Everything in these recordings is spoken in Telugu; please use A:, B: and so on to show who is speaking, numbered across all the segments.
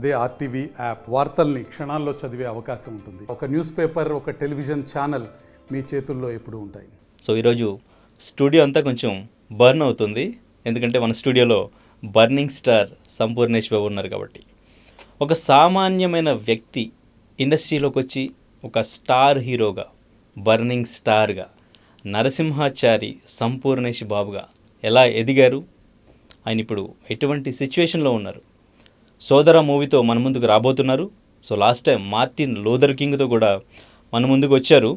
A: అదే ఆర్టీవీ యాప్ వార్తల్ని క్షణాల్లో చదివే అవకాశం ఉంటుంది. ఒక న్యూస్ పేపర్, ఒక టెలివిజన్ ఛానల్ మీ చేతుల్లో ఎప్పుడూ ఉంటాయి.
B: సో ఈరోజు స్టూడియో అంతా కొంచెం బర్న్ అవుతుంది, ఎందుకంటే మన స్టూడియోలో బర్నింగ్ స్టార్ సంపూర్ణేష్ బాబు ఉన్నారు కాబట్టి. ఒక సామాన్యమైన వ్యక్తి ఇండస్ట్రీలోకి వచ్చి ఒక స్టార్ హీరోగా, బర్నింగ్ స్టార్గా, నరసింహాచారి సంపూర్ణేష్ బాబుగా ఎలా ఎదిగారు, ఆయన ఇప్పుడు ఎటువంటి సిచ్యువేషన్లో ఉన్నారు, సోదర మూవీతో మన ముందుకు రాబోతున్నారు. So last time Martin Luther కింగ్తో కూడా మన ముందుకు వచ్చారు.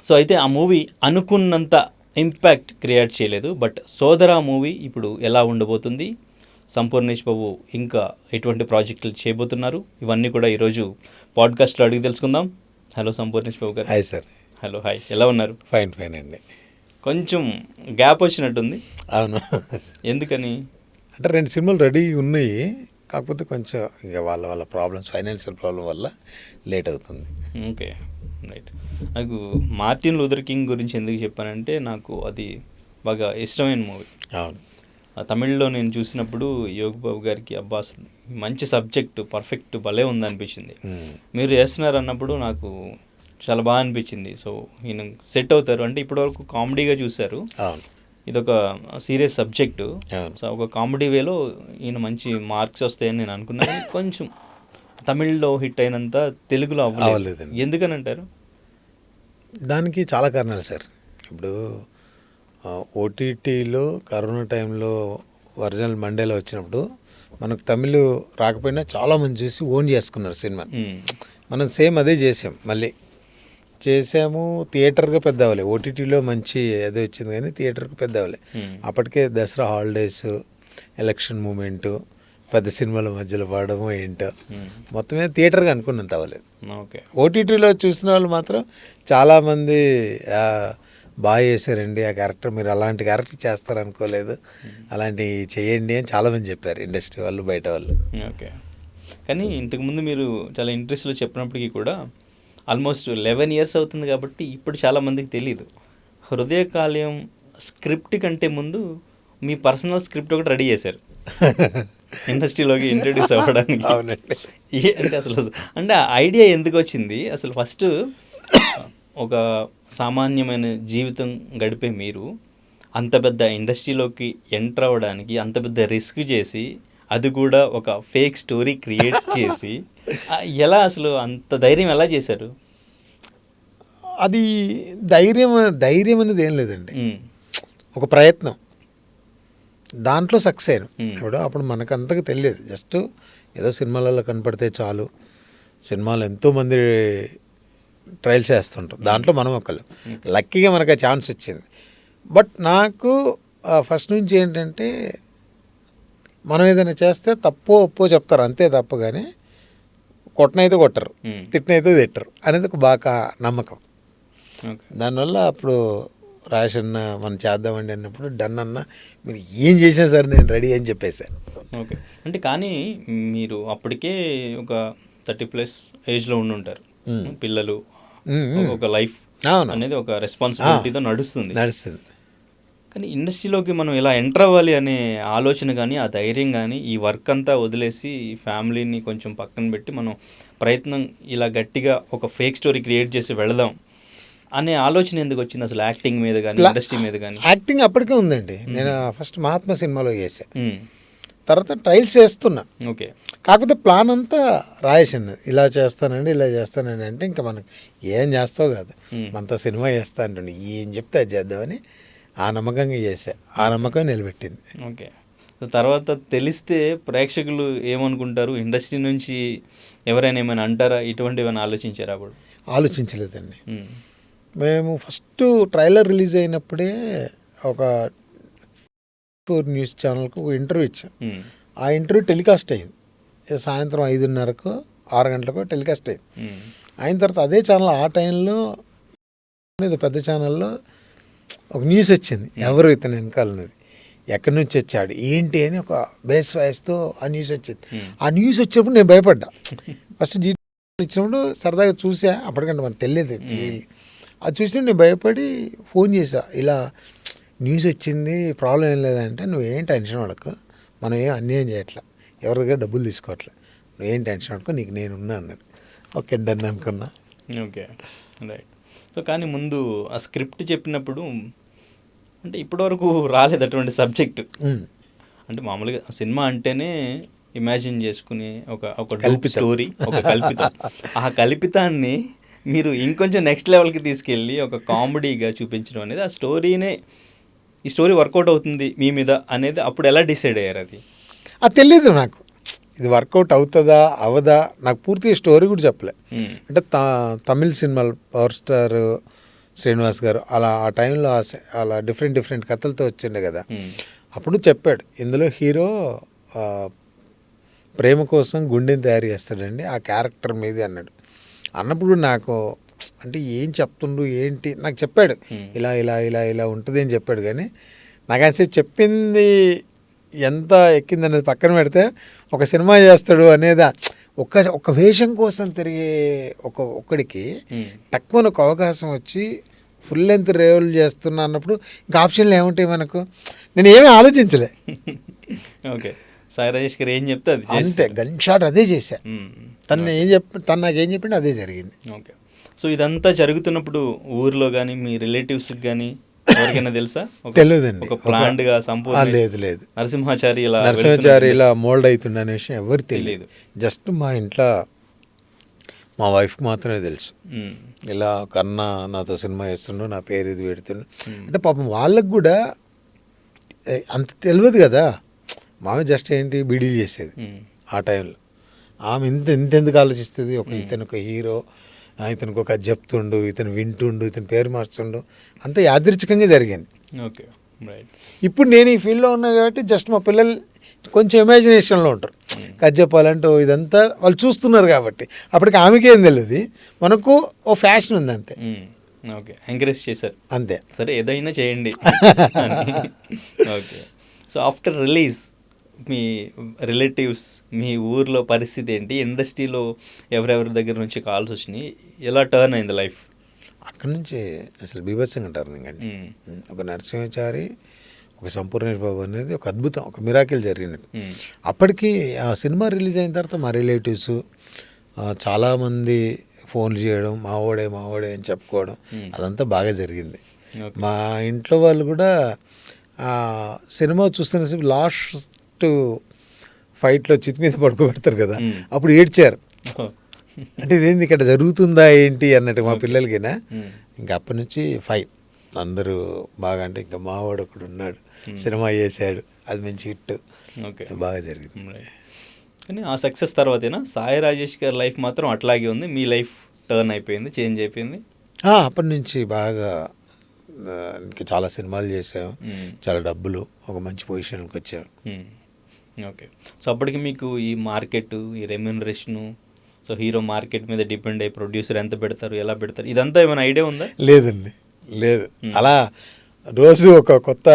B: సో అయితే ఆ మూవీ అనుకున్నంత ఇంపాక్ట్ క్రియేట్ చేయలేదు. బట్ సోదర మూవీ ఇప్పుడు ఎలా ఉండబోతుంది, సంపూర్ణేష్ బాబు ఇంకా ఎటువంటి ప్రాజెక్టులు చేయబోతున్నారు, ఇవన్నీ కూడా ఈరోజు పాడ్కాస్ట్లో అడిగి తెలుసుకుందాం. హలో సంపూర్ణేష్ బాబు గారు.
C: Hi sir.
B: హలో, హాయ్, ఎలా ఉన్నారు?
C: ఫైన్ అండి.
B: కొంచెం గ్యాప్ వచ్చినట్టుంది.
C: అవును,
B: ఎందుకని
C: అంటే 2 సినిమాలు రెడీ ఉన్నాయి, కాకపోతే కొంచెం ఇక వాళ్ళ ప్రాబ్లమ్స్, ఫైనాన్షియల్ ప్రాబ్లం వల్ల లేట్ అవుతుంది.
B: Okay, right. నాకు మార్టిన్ లూథర్ కింగ్ గురించి ఎందుకు చెప్పానంటే, నాకు అది బాగా ఇష్టమైన మూవీ.
C: అవును,
B: తమిళ్లో నేను చూసినప్పుడు యోగి బాబు గారికి అబ్బా అసలు మంచి సబ్జెక్టు, పర్ఫెక్ట్, భలే ఉందనిపించింది. మీరు చేస్తున్నారు అన్నప్పుడు నాకు చాలా బాగా అనిపించింది. సో ఈయన సెట్ అవుతారు అంటే, ఇప్పటివరకు కామెడీగా చూశారు,
C: అవును,
B: ఇదొక సీరియస్ సబ్జెక్టు. సో ఒక కామెడీ వేలో ఈయన మంచి మార్క్స్ వస్తాయని నేను అనుకున్నాను. కొంచెం తమిళ్లో హిట్ అయినంత తెలుగులో అవ్వలేదు. ఎందుకని అంటారు?
C: దానికి చాలా కారణాలు సార్. ఇప్పుడు ఓటీటీలో కరోనా టైంలో ఒరిజినల్ మండేలో వచ్చినప్పుడు మనకు తమిళ్ రాకపోయినా చాలామంది చూసి ఓన్ చేసుకున్నారు సినిమా. మనం సేమ్ అదే చేసాం, మళ్ళీ చేసాము. థియేటర్గా పెద్ద అవ్వలే, ఓటీటీలో మంచి అదే వచ్చింది కానీ థియేటర్కి పెద్ద అవ్వలే. అప్పటికే దసరా హాలిడేస్, ఎలక్షన్ మూమెంటు, పెద్ద సినిమాల మధ్యలో పడము ఏంటో, మొత్తమే థియేటర్గా అనుకున్నంత అవ్వలేదు.
B: ఓకే,
C: ఓటీటీలో చూసిన వాళ్ళు మాత్రం చాలామంది బాగా చేశారండి ఆ క్యారెక్టర్, మీరు అలాంటి క్యారెక్టర్ చేస్తారనుకోలేదు, అలాంటివి చేయండి అని చాలామంది చెప్పారు, ఇండస్ట్రీ వాళ్ళు, బయట వాళ్ళు.
B: ఓకే, కానీ ఇంతకుముందు మీరు చాలా ఇంట్రెస్ట్లో చెప్పినప్పటికీ కూడా ఆల్మోస్ట్ 11 years అవుతుంది కాబట్టి ఇప్పుడు చాలామందికి తెలీదు. హృదయకాల్యం స్క్రిప్ట్ కంటే ముందు మీ పర్సనల్ స్క్రిప్ట్ ఒకటి రెడీ చేశారు ఇండస్ట్రీలోకి ఇంట్రడ్యూస్ అవ్వడానికి.
C: అవునండి.
B: అంటే అసలు అంటే ఐడియా ఎందుకు వచ్చింది అసలు? ఫస్ట్ ఒక సామాన్యమైన జీవితం గడిపే మీరు అంత పెద్ద ఇండస్ట్రీలోకి ఎంటర్ అవ్వడానికి అంత పెద్ద రిస్క్ చేసి, అది కూడా ఒక ఫేక్ స్టోరీ క్రియేట్ చేసి ఎలా, అసలు అంత ధైర్యం ఎలా చేశారు?
C: అది ధైర్యం అనేది ఏం లేదండి, ఒక ప్రయత్నం, దాంట్లో సక్సెస్ అయ్యాను. ఇప్పుడు అప్పుడు మనకు అంతగా తెలియదు, జస్ట్ ఏదో సినిమాలలో కనపడితే చాలు, సినిమాలు ఎంతోమంది ట్రయల్స్ చేస్తుంటారు, దాంట్లో మనం ఒకళ్ళు లక్కీగా మనకు ఆ ఛాన్స్ వచ్చింది. బట్ నాకు ఫస్ట్ నుంచి ఏంటంటే, మనం ఏదైనా చేస్తే తప్పో ఒప్పో చెప్తారు అంతే తప్ప, కానీ కొట్టనైతే కొట్టరు, తిట్టినైతే తిట్టరు అనేది ఒక బాగా నమ్మకం. దానివల్ల అప్పుడు రాజేష్ అన్న మనం చేద్దామండి అన్నప్పుడు, డన్ అన్న మీరు ఏం చేసినా సరే నేను రెడీ అని చెప్పేశాను.
B: ఓకే, అంటే కానీ మీరు అప్పటికే ఒక 30+ ఏజ్లో ఉండి ఉంటారు, పిల్లలు, ఒక లైఫ్ అనేది ఒక రెస్పాన్సిబిలిటీతో నడుస్తుంది. కానీ ఇండస్ట్రీలోకి మనం ఇలా ఎంటర్ అవ్వాలి అనే ఆలోచన కానీ, ఆ ధైర్యం కానీ, ఈ వర్క్ అంతా వదిలేసి ఫ్యామిలీని కొంచెం పక్కన పెట్టి మనం ప్రయత్నం ఇలా గట్టిగా ఒక ఫేక్ స్టోరీ క్రియేట్ చేసి వెళదాం అనే ఆలోచన ఎందుకు వచ్చింది అసలు? యాక్టింగ్ మీద కానీ, ఇండస్ట్రీ మీద కానీ?
C: యాక్టింగ్ అప్పటికే ఉందండి. నేను ఫస్ట్ మహాత్మా సినిమాలో చేశాను, తర్వాత ట్రయల్స్ చేస్తున్నా.
B: ఓకే,
C: కాకపోతే ప్లాన్ అంతా రాయేష్ అన్నది, ఇలా చేస్తానండి అంటే ఇంకా మనకి ఏం చేస్తావు కాదు, మనతో సినిమా చేస్తా అంటుండే, ఏం చెప్తే అది చేద్దామని ఆ నమ్మకంగా చేశా, ఆ నమ్మకం నిలబెట్టింది.
B: ఓకే, తర్వాత తెలిస్తే ప్రేక్షకులు ఏమనుకుంటారు, ఇండస్ట్రీ నుంచి ఎవరైనా ఏమైనా అంటారా, ఇటువంటి ఏమైనా ఆలోచించారా? అప్పుడు
C: ఆలోచించలేదండి. మేము ఫస్ట్ ట్రైలర్ రిలీజ్ అయినప్పుడే ఒక న్యూస్ ఛానల్కి ఒక ఇంటర్వ్యూ ఇచ్చాం. ఆ ఇంటర్వ్యూ టెలికాస్ట్ అయింది, సాయంత్రం 5:30కో 6 గంటలకో టెలికాస్ట్ అయింది. అయిన తర్వాత అదే ఛానల్ ఆ టైంలో పెద్ద ఛానల్లో ఒక న్యూస్ వచ్చింది, ఎవరు ఇతను వెనకాలన్నది, ఎక్కడి నుంచి వచ్చాడు ఏంటి అని ఒక బేస్ వాయిస్తో ఆ న్యూస్ వచ్చింది. ఆ న్యూస్ వచ్చినప్పుడు నేను భయపడ్డా. ఫస్ట్ ఇచ్చినప్పుడు సరదాగా చూసా, అప్పటికంటే మనకు తెలియదు, అది చూసినప్పుడు నేను భయపడి ఫోన్ చేసా, ఇలా న్యూస్ వచ్చింది, ప్రాబ్లం ఏం లేదంటే, నువ్వేం టెన్షన్ పడకు, మనం ఏం అన్యాయం చేయట్లా, ఎవరి దగ్గర డబ్బులు తీసుకోవట్లే, నువ్వేం టెన్షన్ అనుకో, నీకు నేను ఉన్నా అన్నాడు. ఓకే డన్ అనుకున్నా.
B: Okay, right. సో కానీ ముందు ఆ స్క్రిప్ట్ చెప్పినప్పుడు అంటే ఇప్పటివరకు రాలేదు అటువంటి సబ్జెక్టు. అంటే మామూలుగా సినిమా అంటేనే ఇమాజిన్ చేసుకుని ఒక స్టోరీ, ఒక కల్పితం. ఆ కల్పితాన్ని మీరు ఇంకొంచెం నెక్స్ట్ లెవెల్కి తీసుకెళ్ళి ఒక కామెడీగా చూపించడం అనేది, ఆ స్టోరీనే ఈ స్టోరీ వర్కౌట్ అవుతుంది మీ మీద అనేది అప్పుడు ఎలా డిసైడ్ అయ్యారు?
C: అది తెలియదు నాకు, ఇది వర్కౌట్ అవుతుందా అవదా, నాకు పూర్తిగా స్టోరీ కూడా చెప్పలే. అంటే తమిళ్ సినిమాలు పవర్ స్టార్ శ్రీనివాస్ గారు అలా ఆ టైంలో అలా డిఫరెంట్ కథలతో వచ్చిండే కదా, అప్పుడు చెప్పాడు ఇందులో హీరో ప్రేమ కోసం గుండెని తయారు చేస్తాడండి, ఆ క్యారెక్టర్ మీదే అన్నాడు. అన్నప్పుడు నాకు అంటే ఏం చెప్తుండు ఏంటి నాకు చెప్పాడు, ఇలా ఇలా ఇలా ఇలా ఉంటుంది అని చెప్పాడు. కానీ నాకు అసలు చెప్పింది ఎంత ఎక్కింది అనేది పక్కన పెడితే, ఒక సినిమా చేస్తాడు అనేది ఒక వేషం కోసం తిరిగే ఒక్కడికి తక్కువ ఒక అవకాశం వచ్చి ఫుల్ లెంత్ రేవులు చేస్తున్నా అన్నప్పుడు ఇంకా ఆప్షన్లు ఏముంటాయి మనకు? నేను ఏమీ ఆలోచించలే.
B: ఓకే, సాయి రాజేష్ గారు ఏం చెప్తే అది
C: అంతే, గన్ షాట్ అదే చేశా. తను నాకేం చెప్పిండు అదే జరిగింది.
B: ఓకే, సో ఇదంతా జరుగుతున్నప్పుడు ఊర్లో కానీ మీ రిలేటివ్స్కి కానీ ఎవరికైనా తెలుసా?
C: తెలియదండి.
B: ఒక ప్లాన్డ్గా సంపూర్ణ
C: లేదు
B: నరసింహాచారి
C: ఇలా మోల్డ్ అవుతుండ అనే విషయం ఎవరు తెలియదు. జస్ట్ మా ఇంట్లో మా వైఫ్కి మాత్రమే తెలుసు, ఇలా కన్నా నాతో సినిమా చేస్తుండు, నా పేరు ఇది పెడుతుండు అంటే. పాపం వాళ్ళకు కూడా అంత తెలియదు కదా. మామే జస్ట్ ఏంటి బీడీలు చేసేది ఆ టైంలో. ఆమె ఇంతెందుకు ఆలోచిస్తుంది, ఇతను ఒక హీరో, ఇతనికి ఒక చెప్తుండు, ఇతను వింటుండు, ఇతను పేరు మార్చుండు, అంత యాదృచ్ఛికంగా జరిగింది.
B: Okay, right.
C: ఇప్పుడు నేను ఈ ఫీల్డ్లో ఉన్నా కాబట్టి జస్ట్ మా పిల్లలు కొంచెం ఇమాజినేషన్లో ఉంటారు. కథ చెప్పాలంటే ఇదంతా వాళ్ళు చూస్తున్నారు కాబట్టి అప్పటికి ఆమెకేం తెలియదు, మనకు ఓ ఫ్యాషన్ ఉంది అంతే.
B: ఓకే, ఎంకరేజ్ చేశారు
C: అంతే.
B: సరే ఏదైనా చేయండి. ఓకే, సో ఆఫ్టర్ రిలీజ్ మీ రిలేటివ్స్, మీ ఊర్లో పరిస్థితి ఏంటి? ఇండస్ట్రీలో ఎవరెవరి దగ్గర నుంచి కాల్స్ వచ్చినాయి? ఎలా టర్న్ అయింది లైఫ్?
C: అక్కడి నుంచి అసలు బీభత్సంగా టర్నింగ్ అండి. ఒక నరసింహాచారి, ఒక సంపూర్ణేష్ బాబు అనేది ఒక అద్భుతం, ఒక మిరాకిల్ జరిగినట్టు. అప్పటికి ఆ సినిమా రిలీజ్ అయిన తర్వాత మా రిలేటివ్స్ చాలామంది ఫోన్లు చేయడం, మావోడే అని చెప్పుకోవడం, అదంతా బాగా జరిగింది. మా ఇంట్లో వాళ్ళు కూడా సినిమా చూస్తున్న లాస్ట్ ఫైట్లో చిత్ మీద పడుకోబెడతారు కదా, అప్పుడు ఏడ్చారు. అంటే ఇదేంది ఇక్కడ జరుగుతుందా ఏంటి అన్నట్టు మా పిల్లలకినా. ఇంకా అప్పటి నుంచి ఫైన్ అందరూ బాగా, అంటే ఇంకా మావాడు ఒకడు ఉన్నాడు, సినిమా చేశాడు, అది మంచి హిట్.
B: ఓకే,
C: బాగా జరిగింది.
B: కానీ ఆ సక్సెస్ తర్వాతేనా సాయి రాజేష్ గారి లైఫ్ మాత్రం అట్లాగే ఉంది, మీ లైఫ్ టర్న్ అయిపోయింది, చేంజ్ అయిపోయింది?
C: అప్పటి నుంచి బాగా ఇంకా చాలా సినిమాలు చేసాము, చాలా డబ్బులు, ఒక మంచి పొజిషన్కి వచ్చాము.
B: ఓకే, సో అప్పటికి మీకు ఈ మార్కెట్, ఈ రెమ్యూనరేషను, సో హీరో మార్కెట్ మీద డిపెండ్ అయ్యి ప్రొడ్యూసర్ ఎంత పెడతారు, ఎలా పెడతారు, ఇదంతా ఏమైనా ఐడియా ఉందా?
C: లేదండి, లేదు. అలా రోజు ఒక కొత్త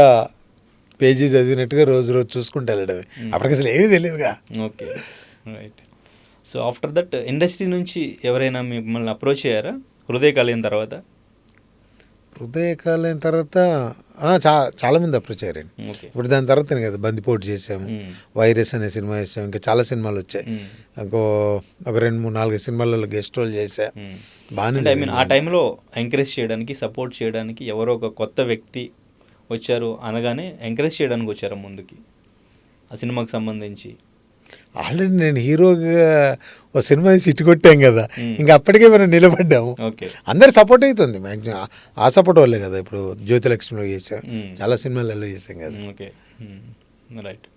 C: పేజీ చదివినట్టుగా రోజు చూసుకుంటూ వెళ్ళడమే. అప్పటికి అసలు ఏమీ తెలియదుగా.
B: Okay, right. So after that industry నుంచి ఎవరైనా మిమ్మల్ని అప్రోచ్ అయ్యారా హృదయకాలం తర్వాత?
C: హృదయకాలం తర్వాత చాలామంది అప్రోచ్ అయ్యారండి. ఇప్పుడు దాని తర్వాత కదా బందిపోటు చేసాము, వైరస్ అనే సినిమా చేసాము, ఇంకా చాలా సినిమాలు వచ్చాయి. ఒక 2-3-4 సినిమాలలో గెస్ట్ రోల్ చేసా. బాగానే.
B: ఐ మీన్ ఆ టైంలో ఎంకరేజ్ చేయడానికి, సపోర్ట్ చేయడానికి ఎవరో ఒక కొత్త వ్యక్తి వచ్చారు అనగానే ఎంకరేజ్ చేయడానికి వచ్చారా ముందుకి ఆ సినిమాకి సంబంధించి?
C: ఆల్రెడీ నేను హీరోగా ఒక సినిమా సిట్ కొట్టాం కదా, ఇంకా అప్పటికే మనం నిలబడ్డాము. అందరు సపోర్ట్ అవుతుంది మ్యాక్సిమం, ఆ సపోర్ట్ వాళ్ళే కదా. ఇప్పుడు జ్యోతిలక్ష్మిలో చేసాం, చాలా సినిమాలలో చేసాం కదా.
B: Okay, right.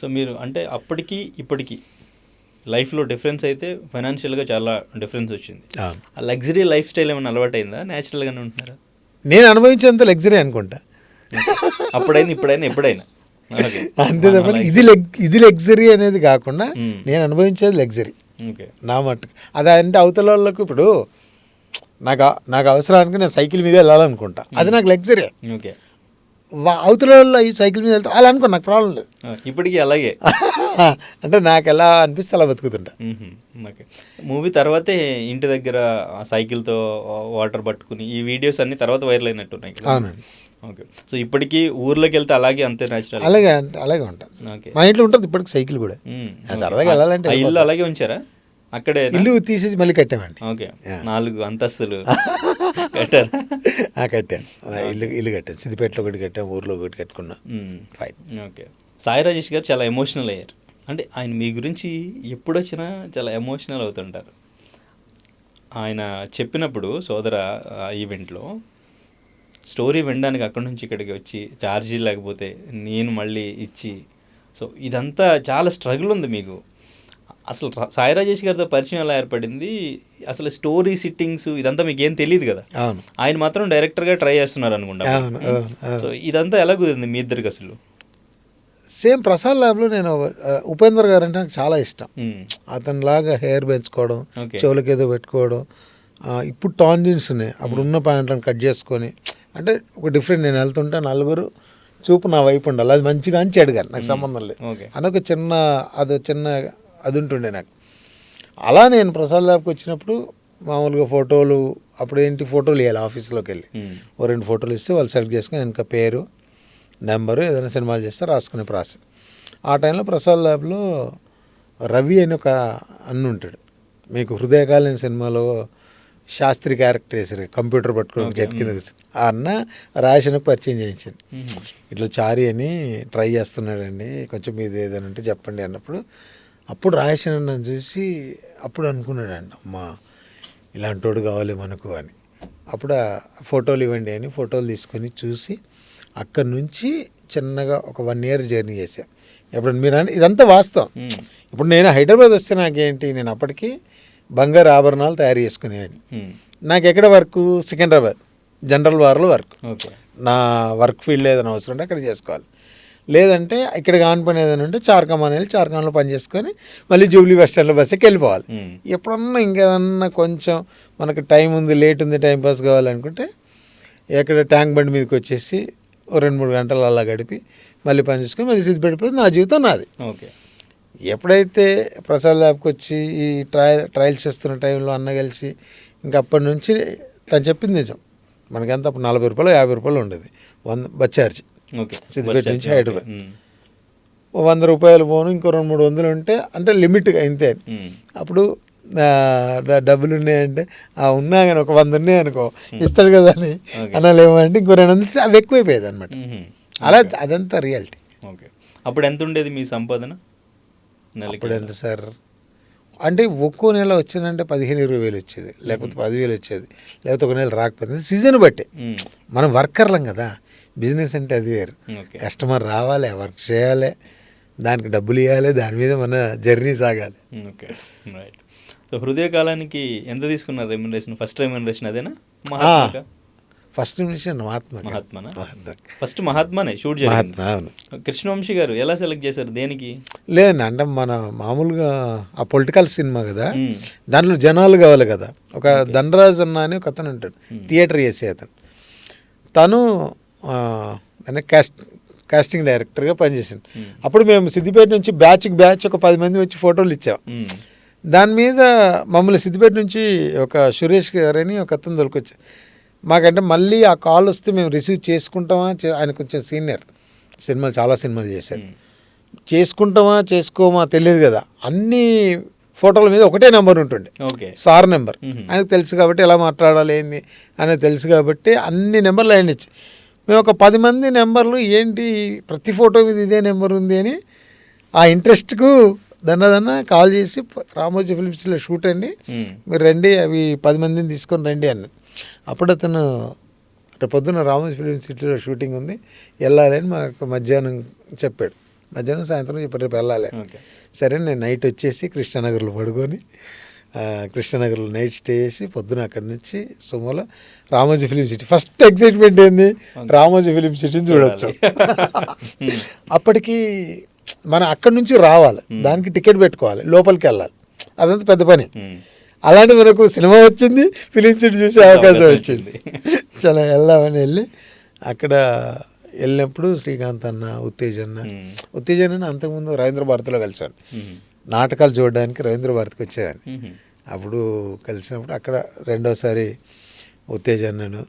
B: సో మీరు అంటే అప్పటికి ఇప్పటికి లైఫ్లో డిఫరెన్స్ అయితే ఫైనాన్షియల్గా చాలా డిఫరెన్స్ వచ్చింది. ఆ లగ్జరీ లైఫ్ స్టైల్ ఏమైనా అలవాటైందా, న్యాచురల్గానే ఉంటున్నారా?
C: నేను అనుభవించేంత లగ్జరీ అనుకుంటా,
B: అప్పుడైనా ఇప్పుడైనా ఎప్పుడైనా.
C: అంతే తప్ప ఇది లగ్జరీ అనేది కాకుండా నేను అనుభవించేది లగ్జరీ నా మట్టుకు. అది అంటే అవతల వాళ్ళకు ఇప్పుడు నాకు అవసరానికి నేను సైకిల్ మీద వెళ్ళాలనుకుంటా, అది నాకు లగ్జరీ. అవతల వాళ్ళు ఈ సైకిల్ మీద వెళ్తే అలా అనుకో, నాకు ప్రాబ్లం లేదు.
B: ఇప్పటికీ అలాగే
C: అంటే నాకు ఎలా అనిపిస్తే అలా బతుకుతుంటా.
B: ఓకే, మూవీ తర్వాతే ఇంటి దగ్గర సైకిల్తో వాటర్ పట్టుకుని ఈ వీడియోస్ అన్ని తర్వాత వైరల్ అయినట్టున్నాయి.
C: అవునండి.
B: ఓకే. సో ఇప్పటికీ ఊర్లోకి వెళ్తే అలాగే అంతే న్యాచురల్.
C: అలాగే ఉంటుంది.
B: ఓకే.
C: మా ఇంట్లో ఉంటుంది ఇప్పటికి సైకిల్ కూడా. సరదాగా వెళ్ళాలంటే
B: ఆ ఇల్లు అలాగే ఉంచారా అక్కడే?
C: ఇల్లు తీసేసి మళ్ళీ కట్టామండి.
B: ఓకే. 4 అంతస్తులు కట్టారా?
C: కట్టాను. ఇల్లు కట్టాను. సిద్దిపేటలో ఒకటి కట్టాను, ఊర్లో ఒకటి కట్టుకున్నా. ఫైన్.
B: ఓకే. సాయి రాజేష్ గారు చాలా ఎమోషనల్ అయ్యారు. అంటే ఆయన మీ గురించి ఎప్పుడొచ్చినా చాలా ఎమోషనల్ అవుతుంటారు. ఆయన చెప్పినప్పుడు సోదర ఈవెంట్లో స్టోరీ వినడానికి అక్కడి నుంచి ఇక్కడికి వచ్చి ఛార్జీ లేకపోతే నేను మళ్ళీ ఇచ్చి, సో ఇదంతా చాలా స్ట్రగుల్ ఉంది మీకు. అసలు సాయి రాజేష్ గారితో పరిచయం ఎలా ఏర్పడింది? అసలు స్టోరీ సిట్టింగ్స్ ఇదంతా మీకు ఏం తెలియదు కదా.
C: అవును.
B: ఆయన మాత్రం డైరెక్టర్గా ట్రై చేస్తున్నారు అనుకుంటా. సో ఇదంతా ఎలా కుదిరింది మీ ఇద్దరికి అసలు?
C: సేమ్ ప్రసాద్ ల్యాబ్లో నేను ఉపేందర్ గారు అంటే నాకు చాలా ఇష్టం. అతనిలాగా హెయిర్ పెంచుకోవడం, చెవులకి ఏదో పెట్టుకోవడం. ఇప్పుడు టాన్ జీన్స్ ఉన్నాయి, అప్పుడు ఉన్న ప్యాంట్లను కట్ చేసుకొని, అంటే ఒక డిఫరెంట్. నేను వెళ్తుంటే నలుగురు చూపు నా వైపు ఉండాలి, అది మంచిగా అని చెడుగా నాకు సంబంధం లేదు. అదొక చిన్న అది ఉంటుండే నాకు. అలా నేను ప్రసాద్ ల్యాబ్కి వచ్చినప్పుడు మామూలుగా ఫోటోలు, అప్పుడు ఏంటి ఫోటోలు ఇవ్వాలి ఆఫీస్లోకి వెళ్ళి, 2 ఫోటోలు ఇస్తే వాళ్ళు సెలెక్ట్ చేసుకుని వెనక పేరు, నెంబరు, ఏదైనా సినిమాలు చేస్తే రాసుకునే ప్రాసెస్. ఆ టైంలో ప్రసాద్ ల్యాబ్లో రవి అని ఒక అన్న ఉంటాడు. మీకు హృదయకాలీన సినిమాలో శాస్త్రి క్యారెక్టర్ వేసారు, కంప్యూటర్ పట్టుకుని చెట్టు కింద కూర్చొని. ఆ అన్న రాజేష్కి పరిచయం చేయించండి. ఇట్లా చారి అని ట్రై చేస్తున్నాడండి, కొంచెం మీది ఏదైనా ఉంటే చెప్పండి అన్నప్పుడు, అప్పుడు రాజేష్ నన్ను చూసి అప్పుడు అనుకున్నాడండి, అమ్మా ఇలాంటి వాడు కావాలి మనకు అని. అప్పుడు ఫోటోలు ఇవ్వండి అని ఫోటోలు తీసుకొని చూసి అక్కడి నుంచి చిన్నగా ఒక 1 year జర్నీ చేశాం. ఎప్పుడు మీరు ఇదంతా వాస్తవం. ఇప్పుడు నేను హైదరాబాద్ వస్తే నాకేంటి, నేను అప్పటికి బంగారు ఆభరణాలు తయారు చేసుకునేవాడిని. నాకు ఎక్కడ వర్క్, సికింద్రాబాద్ జనరల్ వార్లో వర్క్. నా వర్క్ ఫీల్డ్ ఏదైనా అవసరం ఉంటే అక్కడ చేసుకోవాలి, లేదంటే ఇక్కడ కాని పని ఏదైనా ఉంటే చార్కమాన్ వెళ్ళి చార్కమాన్లో పని చేసుకొని మళ్ళీ జూబ్లీ బస్ స్టాండ్లో బస్సుకి వెళ్ళిపోవాలి. ఎప్పుడన్నా ఇంకేదన్నా కొంచెం మనకు టైం ఉంది, లేట్ ఉంది, టైం పాస్ కావాలనుకుంటే ఎక్కడ ట్యాంక్ బండి మీదకి వచ్చేసి 2-3 గంటలు అలా గడిపి మళ్ళీ పని చేసుకొని మళ్ళీ సిద్ధిపెట్టిపోతే నా జీవితం నాది.
B: ఓకే.
C: ఎప్పుడైతే ప్రసాద్ ల్యాబ్కి వచ్చి ఈ ట్రయల్స్ చేస్తున్న టైంలో అన్న కలిసి ఇంకా అప్పటి నుంచి తను చెప్పింది నిజం. మనకెంత అప్పుడు 40 రూపాయలు 50 రూపాయలు ఉండేది 100 బస్ ఛార్జ్. సిద్దిపేట నుంచి హైదరాబాద్ 100 రూపాయలు పోను, ఇంకో 200-300 ఉంటే అంటే లిమిట్గా ఇంతే. అప్పుడు డబ్బులు ఉన్నాయంటే ఉన్నా కానీ ఒక 100 ఉన్నాయి అనుకో ఇస్తాడు కదా అని అనాలేమంటే ఇంకో 200 అవి ఎక్కువైపోయేది అనమాట. అలా అదంతా రియాలిటీ.
B: ఓకే. అప్పుడు ఎంత ఉండేది మీ సంపాదన?
C: అప్పుడు ఎంత సార్ అంటే ఒక్కో నెల వచ్చిందంటే 15-20 వేలు వచ్చేది, లేకపోతే 10,000 వచ్చేది, లేకపోతే ఒక నెల రాకపోతే సీజన్ బట్టే. మనం వర్కర్లం కదా, బిజినెస్ అంటే అది వేరు. కస్టమర్ రావాలి, వర్క్ చేయాలి, దానికి డబ్బులు ఇవ్వాలి, దాని మీద మన జర్నీ సాగాలి.
B: Okay, right. సో హృదయకాలానికి ఎంత తీసుకున్నారు రెమ్యునరేషన్? ఫస్ట్ రెమ్యునరేషన్ అదేనా?
C: ఫస్ట్ నిమిషం
B: మహాత్మానా? ఫస్ట్ మహాత్మానే షూట్ చేయాలి. కృష్ణవంశీ గారు ఎలా సెలెక్ట్ చేశారు, దేనికి?
C: లేదండి, అంటే మన మామూలుగా ఆ పొలిటికల్ సినిమా కదా, దాంట్లో జనాలు కావాలి కదా. ఒక ధనరాజ్ అన్న అని ఒక అతను ఉంటాడు, థియేటర్ చేసే అతను. తను కాస్టింగ్ డైరెక్టర్గా పనిచేసింది. అప్పుడు మేము సిద్దిపేట నుంచి బ్యాచ్ ఒక 10 మంది వచ్చి ఫోటోలు ఇచ్చాం. దాని మీద మమ్మల్ని సిద్దిపేట నుంచి ఒక సురేష్ గారని ఒక అతను దొరికొచ్చారు. మాకంటే మళ్ళీ ఆ కాల్ వస్తే మేము రిసీవ్ చేసుకుంటామా, ఆయన కొంచెం సీనియర్, చాలా సినిమాలు చేశాడు, చేసుకుంటామా చేసుకోమా తెలియదు కదా. అన్ని ఫోటోల మీద ఒకటే నెంబర్ ఉంటుండే, సార్ నెంబర్. ఆయనకు తెలుసు కాబట్టి ఎలా మాట్లాడాలి ఏంది అనేది తెలుసు కాబట్టి అన్ని నెంబర్లు ఆయన ఇచ్చి మేము ఒక 10 మంది నెంబర్లు ఏంటి ప్రతి ఫోటో మీద ఇదే నెంబర్ ఉంది అని ఆ ఇంట్రెస్ట్కు దన్న కాల్ చేసి రామోజీ ఫిలిమ్స్లో షూట్ అండి మీరు రండి, అవి 10 మందిని తీసుకొని రండి అన్న. అప్పుడు అతను రేపొద్దున రామోజీ ఫిలిం సిటీలో షూటింగ్ ఉంది వెళ్ళాలని మాకు మధ్యాహ్నం చెప్పాడు. మధ్యాహ్నం సాయంత్రం చెప్పాడు రేపు వెళ్ళాలి. సరే నేను నైట్ వచ్చేసి కృష్ణానగర్లో పడుకొని కృష్ణానగర్లో నైట్ స్టే చేసి పొద్దున అక్కడి నుంచి సుమోలో Ramoji film city. First excitement ఏంది, రామోజీ ఫిలిం సిటీని చూడవచ్చు. అప్పటికి మనం అక్కడి నుంచి రావాలి, దానికి టికెట్ పెట్టుకోవాలి, లోపలికి వెళ్ళాలి, అదంతా పెద్ద పని. అలాంటి మనకు సినిమా వచ్చింది, ఫిలిం సిటీ చూసే అవకాశం వచ్చింది. చాలా వెళ్దామని వెళ్ళి అక్కడ వెళ్ళినప్పుడు శ్రీకాంత్ అన్న, ఉత్తేజన్ అంతకుముందు రవీంద్ర భారతిలో కలిసాను. నాటకాలు చూడడానికి రవీంద్ర భారతికి వచ్చేదాన్ని. అప్పుడు కలిసినప్పుడు అక్కడ రెండోసారి ఉత్తేజన్నను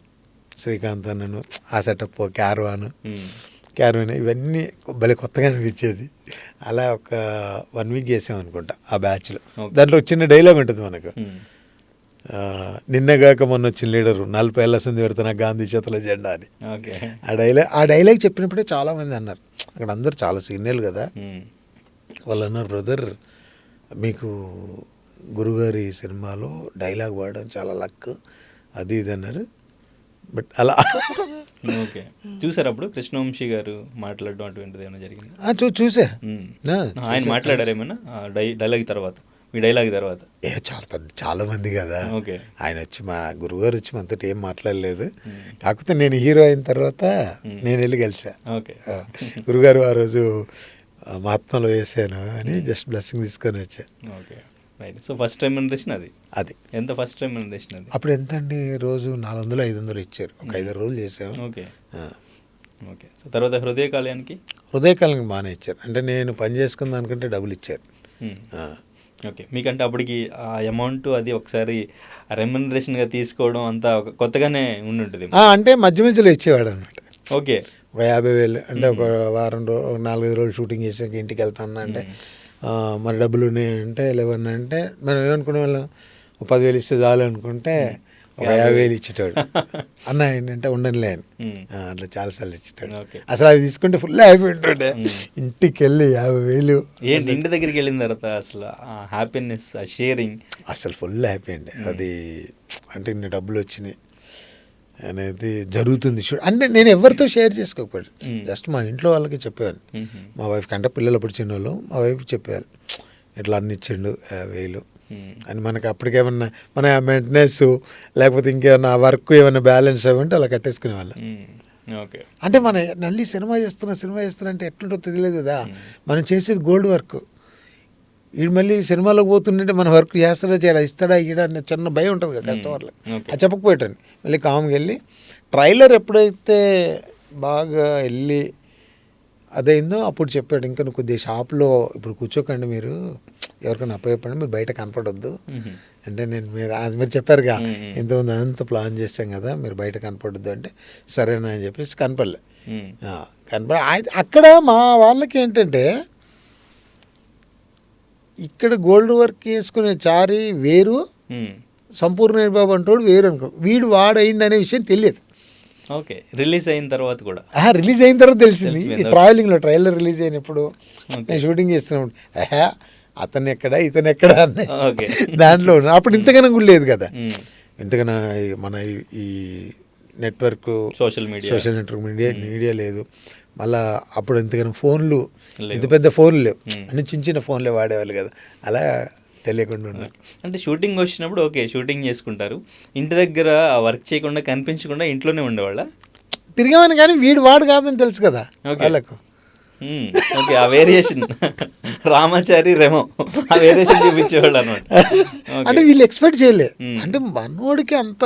C: శ్రీకాంత్ అన్నను, ఆ సెటప్, క్యారవాన్ ఇవన్నీ భలే కొత్తగా అనిపించేది. అలా ఒక 1 వీక్ చేసాం అనుకుంటా ఆ బ్యాచ్లో. దాంట్లో ఒక చిన్న డైలాగ్ ఉంటుంది మనకు, నిన్నగాక మొన్న వచ్చిన లీడరు 40 ఏళ్ళ సంది పెడుతున్నా గాంధీ చేతుల జెండా అని. ఆ డైలాగ్ చెప్పినప్పుడే చాలామంది అన్నారు, అక్కడ అందరూ చాలా సీనియర్లు కదా, వాళ్ళు అన్నారు, బ్రదర్ మీకు గురుగారి సినిమాలో డైలాగ్ వాడడం చాలా లక్, అది ఇది అన్నారు. బట్ అలా
B: ఓకే, చూసారు అప్పుడు కృష్ణవంశీ గారు మాట్లాడడం అటువంటిది ఏమైనా జరిగింది?
C: చూసా.
B: ఆయన మాట్లాడారు ఏమన్నా డైలాగ్ తర్వాత, మీ డైలాగ్ తర్వాత?
C: చాలా మంది కదా.
B: ఓకే, ఆయన
C: వచ్చి మా గురుగారు వచ్చి మనతో ఏం మాట్లాడలేదు. కాకపోతే నేను హీరో అయిన తర్వాత నేను వెళ్ళి కలిసా.
B: ఓకే,
C: గురుగారు ఆ రోజు మహాత్మాలో వేసాను అని జస్ట్ బ్లెస్సింగ్ తీసుకొని వచ్చా.
B: Okay, right. So first time remuneration అది ఎంత? ఫస్ట్ టైం రెమ్యునరేషన్ అది
C: అప్పుడు ఎంత అండి, రోజు 400-500 ఇచ్చారు. ఒక 5 రోజులు చేసాము.
B: Okay okay. సో తర్వాత హృదయకాలయానికి
C: బాగానే ఇచ్చారు. అంటే నేను పని చేసుకున్న దానికంటే డబ్బులు ఇచ్చారు.
B: ఓకే, మీకంటే అప్పటికి ఆ అమౌంట్ అది ఒకసారి రెమ్యునరేషన్గా తీసుకోవడం అంతా కొత్తగానే ఉండుంటుంది.
C: అంటే మధ్య మధ్యలో ఇచ్చేవాడు అనమాట.
B: ఓకే,
C: ఒక 50,000 అంటే ఒక వారం 4-5 రోజులు షూటింగ్ చేసాక ఇంటికి వెళ్తాను అంటే మరి డబ్బులు ఉన్నాయంటే లేవన్నా అంటే మనం ఏమనుకునే వాళ్ళం, 10,000 ఇస్తే చాలు అనుకుంటే ఒక 50,000 ఇచ్చేటాడు. అన్న ఏంటంటే ఉండనులే అని అట్లా చాలాసార్లు ఇచ్చేటాడు. అసలు అది తీసుకుంటే ఫుల్ హ్యాపీ ఉంటుండే. ఇంటికి వెళ్ళి 50,000
B: ఏంటి ఇంటి దగ్గరికి వెళ్ళిన తర్వాత అసలు హ్యాపీనెస్, షేరింగ్
C: అసలు ఫుల్ హ్యాపీ అండి. అది అంటే ఇన్ని డబ్బులు వచ్చినాయి అనేది జరుగుతుంది. అంటే నేను ఎవరితో షేర్ చేసుకోకపోయాడు, జస్ట్ మా ఇంట్లో వాళ్ళకి చెప్పేవాళ్ళు. మా వైఫ్ కంటే పిల్లలు అప్పుడు చిన్నోళ్ళు, మా వైఫ్కి చెప్పేవాళ్ళు, ఇట్లా అన్ని ఇచ్చిండు 50,000 అని. మనకి అప్పటికేమన్నా మన మెయింటెనెన్స్ లేకపోతే ఇంకేమన్నా వర్క్ ఏమన్నా బ్యాలెన్స్ అవ్వంటే అలా కట్టేసుకునే వాళ్ళం.
B: ఓకే,
C: అంటే మన మళ్ళీ సినిమా చేస్తున్నా అంటే ఎట్లుంటో తెలియలేదు కదా. మనం చేసేది గోల్డ్ వర్క్. వీడు మళ్ళీ సినిమాలోకి పోతుంటే మన వర్క్ చేస్తాడా చేయడా, ఇస్తాడా ఇయ్యడా అనే చిన్న భయం ఉంటుంది కదా కస్టమర్లకు. అది చెప్పకపోయాటండి. మళ్ళీ కామ్గా వెళ్ళి ట్రైలర్ ఎప్పుడైతే బాగా వెళ్ళి అదైందో అప్పుడు చెప్పాడు, ఇంకా నువ్వు కొద్దిగా షాప్లో ఇప్పుడు కూర్చోకండి, మీరు ఎవరికైనా అప్పచెప్పండి, మీరు బయట కనపడొద్దు అంటే మీరు చెప్పారుగా ఇంతమంది అంతా ప్లాన్ చేస్తాం కదా, మీరు బయట కనపడొద్దు అంటే సరేనా అని చెప్పేసి కనపడలే. అక్కడ మా వాళ్ళకి ఏంటంటే ఇక్కడ గోల్డ్ వర్క్ వేసుకునే చారి వేరు, సంపూర్ణ బాబు అంటోడు వేరు అనుకో. వీడు వాడైంది అనే విషయం తెలియదు.
B: ఓకే, రిలీజ్ అయిన తర్వాత కూడా
C: రిలీజ్ అయిన తర్వాత తెలిసింది. ఈ ట్రావెలింగ్లో ట్రైలర్ రిలీజ్ అయినప్పుడు నేను షూటింగ్ చేస్తున్నప్పుడు అతను ఎక్కడా ఇతను ఎక్కడా అన్న దాంట్లో అప్పుడు ఇంతకన్నా కూడా లేదు కదా. ఇంతకన్నా మన ఈ నెట్వర్క్ సోషల్ నెట్వర్క్ మీడియా లేదు. మళ్ళీ అప్పుడు ఇంతకన్నా ఫోన్లు ఇంత పెద్ద ఫోన్లు లేవు, అన్ని చిన్న ఫోన్లే వాడేవాళ్ళు కదా. అలా తెలియకుండా ఉన్నారు.
B: అంటే షూటింగ్ వచ్చినప్పుడు ఓకే షూటింగ్ చేసుకుంటారు, ఇంటి దగ్గర వర్క్ చేయకుండా కనిపించకుండా ఇంట్లోనే ఉండేవాళ్ళ?
C: తిరిగామని కానీ వీడు వాడు కాదని తెలుసు కదా వాళ్ళకు.
B: ఓకే, ఆ వేరియేషన్ రామాచారి రెమో ఆ వేరియేషన్ చూపించేవాళ్ళు అనమాట.
C: అంటే వీళ్ళు ఎక్స్పెక్ట్ చేయలే. అంటే మనోడికి అంత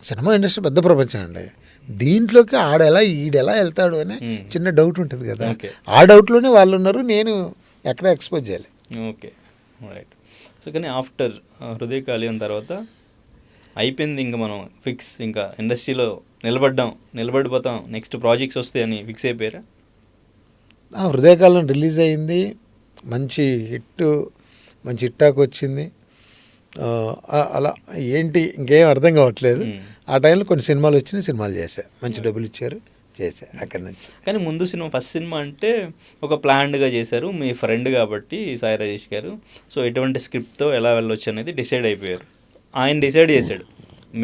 C: సినిమా ఇండస్ట్రీ పెద్ద ప్రపంచం అండి, దీంట్లోకి ఆడెలా ఈడెలా వెళ్తాడు అని చిన్న డౌట్ ఉంటుంది కదా. ఆ డౌట్లోనే వాళ్ళు ఉన్నారు, నేను ఎక్కడ ఎక్స్పోజ్ చేయాలి.
B: Okay, right. సో కానీ ఆఫ్టర్ హృదయకాలయం తర్వాత అయిపోయింది, ఇంకా మనం ఫిక్స్, ఇంకా ఇండస్ట్రీలో నిలబడిపోతాం, నెక్స్ట్ ప్రాజెక్ట్స్ వస్తాయని ఫిక్స్ అయిపోయారా?
C: హృదయకాలం రిలీజ్ అయింది, మంచి హిట్టాక్ వచ్చింది. అలా ఏంటి ఇంకేం అర్థం కావట్లేదు. ఆ టైంలో కొన్ని సినిమాలు వచ్చినాయి, సినిమాలు చేశా, మంచి డబ్బులు ఇచ్చారు, చేశా అక్కడి నుంచి.
B: కానీ ముందు సినిమా, ఫస్ట్ సినిమా అంటే ఒక ప్లాన్డ్గా చేశారు, మీ ఫ్రెండ్ కాబట్టి సాయి రాజేష్ గారు. సో ఎటువంటి స్క్రిప్ట్తో ఎలా వెళ్ళొచ్చు అనేది డిసైడ్ అయిపోయారు. ఆయన డిసైడ్ చేశాడు,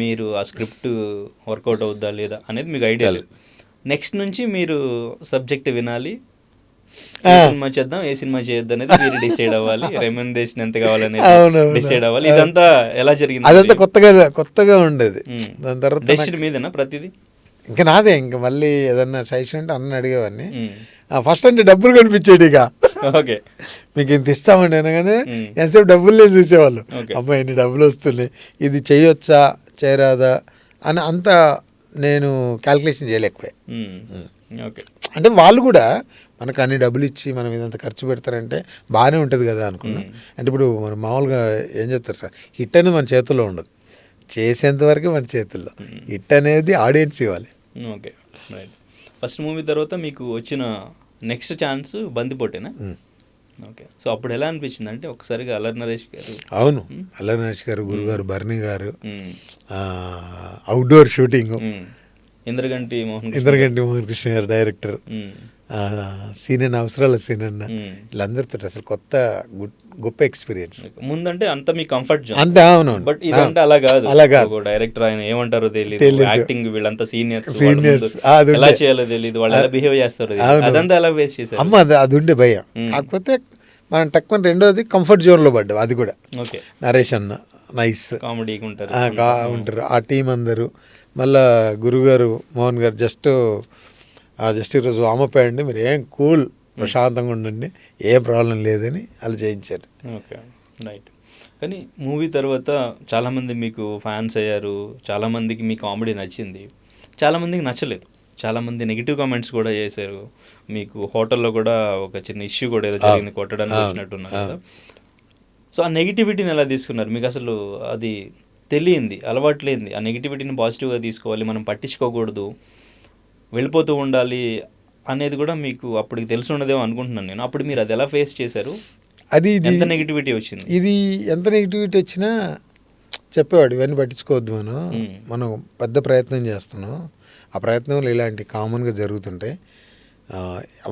B: మీరు ఆ స్క్రిప్ట్ వర్కౌట్ అవుద్దా లేదా అనేది మీకు ఐడియా లేదు. నెక్స్ట్ నుంచి మీరు సబ్జెక్ట్ వినాలి, ఏ సినిమా చేద్దాం ఏ సినిమా చేయొద్దు అనేది మీరు డిసైడ్ అవ్వాలి, రెమ్యునరేషన్ ఎంత కావాలనేది డిసైడ్ అవ్వాలి. ఇదంతా ఎలా జరిగింది?
C: అదంతా కొత్తగా ఉండేది. దాని తర్వాత
B: డెసిషన్ మీదేనా ప్రతిదీ?
C: ఇంకా నాదే. ఇంకా మళ్ళీ ఏదన్నా సజెషన్ అంటే అన్న అడిగేవాడిని. ఫస్ట్ అంటే డబ్బులు కనిపించేది, ఇక
B: ఓకే
C: మీకు ఇంత ఇస్తామండి అనగానే ఎంతసేపు డబ్బులే చూసేవాళ్ళు. అమ్మాయి ఎన్ని డబ్బులు వస్తున్నాయి, ఇది చేయొచ్చా చేయరాదా అని అంత నేను క్యాల్కులేషన్ చేయలేకపోయా.
B: ఓకే,
C: అంటే వాళ్ళు కూడా మనకు అన్ని డబ్బులు ఇచ్చి మనం ఇదంతా ఖర్చు పెడతారంటే బాగానే ఉంటుంది కదా అనుకున్నాం. అంటే ఇప్పుడు మనం మామూలుగా ఏం చెప్తారు సార్, హిట్ అనేది మన చేతుల్లో ఉండదు, చేసేంత వరకు మన చేతుల్లో. హిట్ అనేది ఆడియన్స్ ఇవ్వాలి.
B: Okay, right. ఫస్ట్ మూవీ తర్వాత మీకు వచ్చిన నెక్స్ట్ ఛాన్స్ బందిపోటేనా? ఓకే. సో అప్పుడు ఎలా అనిపించింది అంటే ఒకసారిగా అల్లరి నరేష్ గారు,
C: అవును, అల్లరి నరేష్ గారు, గురుగారు భరణి గారు, అవుట్డోర్ షూటింగ్,
B: ఇంద్రగంటి మోహన్
C: కృష్ణ గారు డైరెక్టర్, సీనన్న అవసరాల సీనన్న, వీళ్ళందరితో అసలు కొత్త గొప్ప ఎక్స్పీరియన్స్.
B: ముందంటే అంత మీ కంఫర్ట్ జోన్
C: అంతే. అవును,
B: బట్ ఇదంటే అలా కాదు. డైరెక్టర్ ఆయన ఏమంటారో తెలియదు, యాక్టింగ్ వీళ్ళంతా సీనియర్స్, ఎలా చేయాలో తెలియదు, వాళ్ళు ఎలా బిహేవ్ చేస్తారో తెలియదు, అదంతా ఎలా ఫేస్ చేశారు?
C: అమ్మ అది ఉండే భయం. కాకపోతే మనం టక్కుని రెండోది కంఫర్ట్ జోన్ లో పడ్డాం. అది కూడా
B: ఓకే,
C: నరేష్ అన్న నైస్
B: కామెడీగా
C: ఉంటారు, ఆ టీం అందరూ. మళ్ళా గురుగారు మోహన్ గారు జస్ట్ ఈరోజు వామపోయండి, మీరు ఏం కూల్ ప్రశాంతంగా ఉండండి, ఏం ప్రాబ్లం లేదని అలా చేయించారు.
B: Okay, right. కానీ మూవీ తర్వాత చాలామంది మీకు ఫ్యాన్స్ అయ్యారు, చాలామందికి మీ కామెడీ నచ్చింది, చాలామందికి నచ్చలేదు, చాలామంది నెగిటివ్ కామెంట్స్ కూడా చేశారు. మీకు హోటల్లో కూడా ఒక చిన్న ఇష్యూ కూడా ఏదో జరిగింది, కొట్టడానికి వచ్చినట్టున్నారు కదా. సో ఆ నెగిటివిటీని ఎలా తీసుకున్నారు? మీకు అసలు అది తెలియంది, అలవాట్లేంది, ఆ నెగిటివిటీని పాజిటివ్గా తీసుకోవాలి, మనం పట్టించుకోకూడదు, వెళ్ళిపోతూ ఉండాలి అనేది కూడా మీకు అప్పటికి తెలిసి ఉండదేమో అనుకుంటున్నాను నేను. అప్పుడు మీరు అది ఎలా ఫేస్ చేశారు?
C: అది
B: ఎంత నెగిటివిటీ వచ్చింది?
C: ఇది ఎంత నెగిటివిటీ వచ్చినా చెప్పేవాడు, ఇవన్నీ పట్టించుకోవద్దు, మనం పెద్ద ప్రయత్నం చేస్తున్నాం, ఆ ప్రయత్నంలో ఇలాంటి కామన్గా జరుగుతుంటాయి,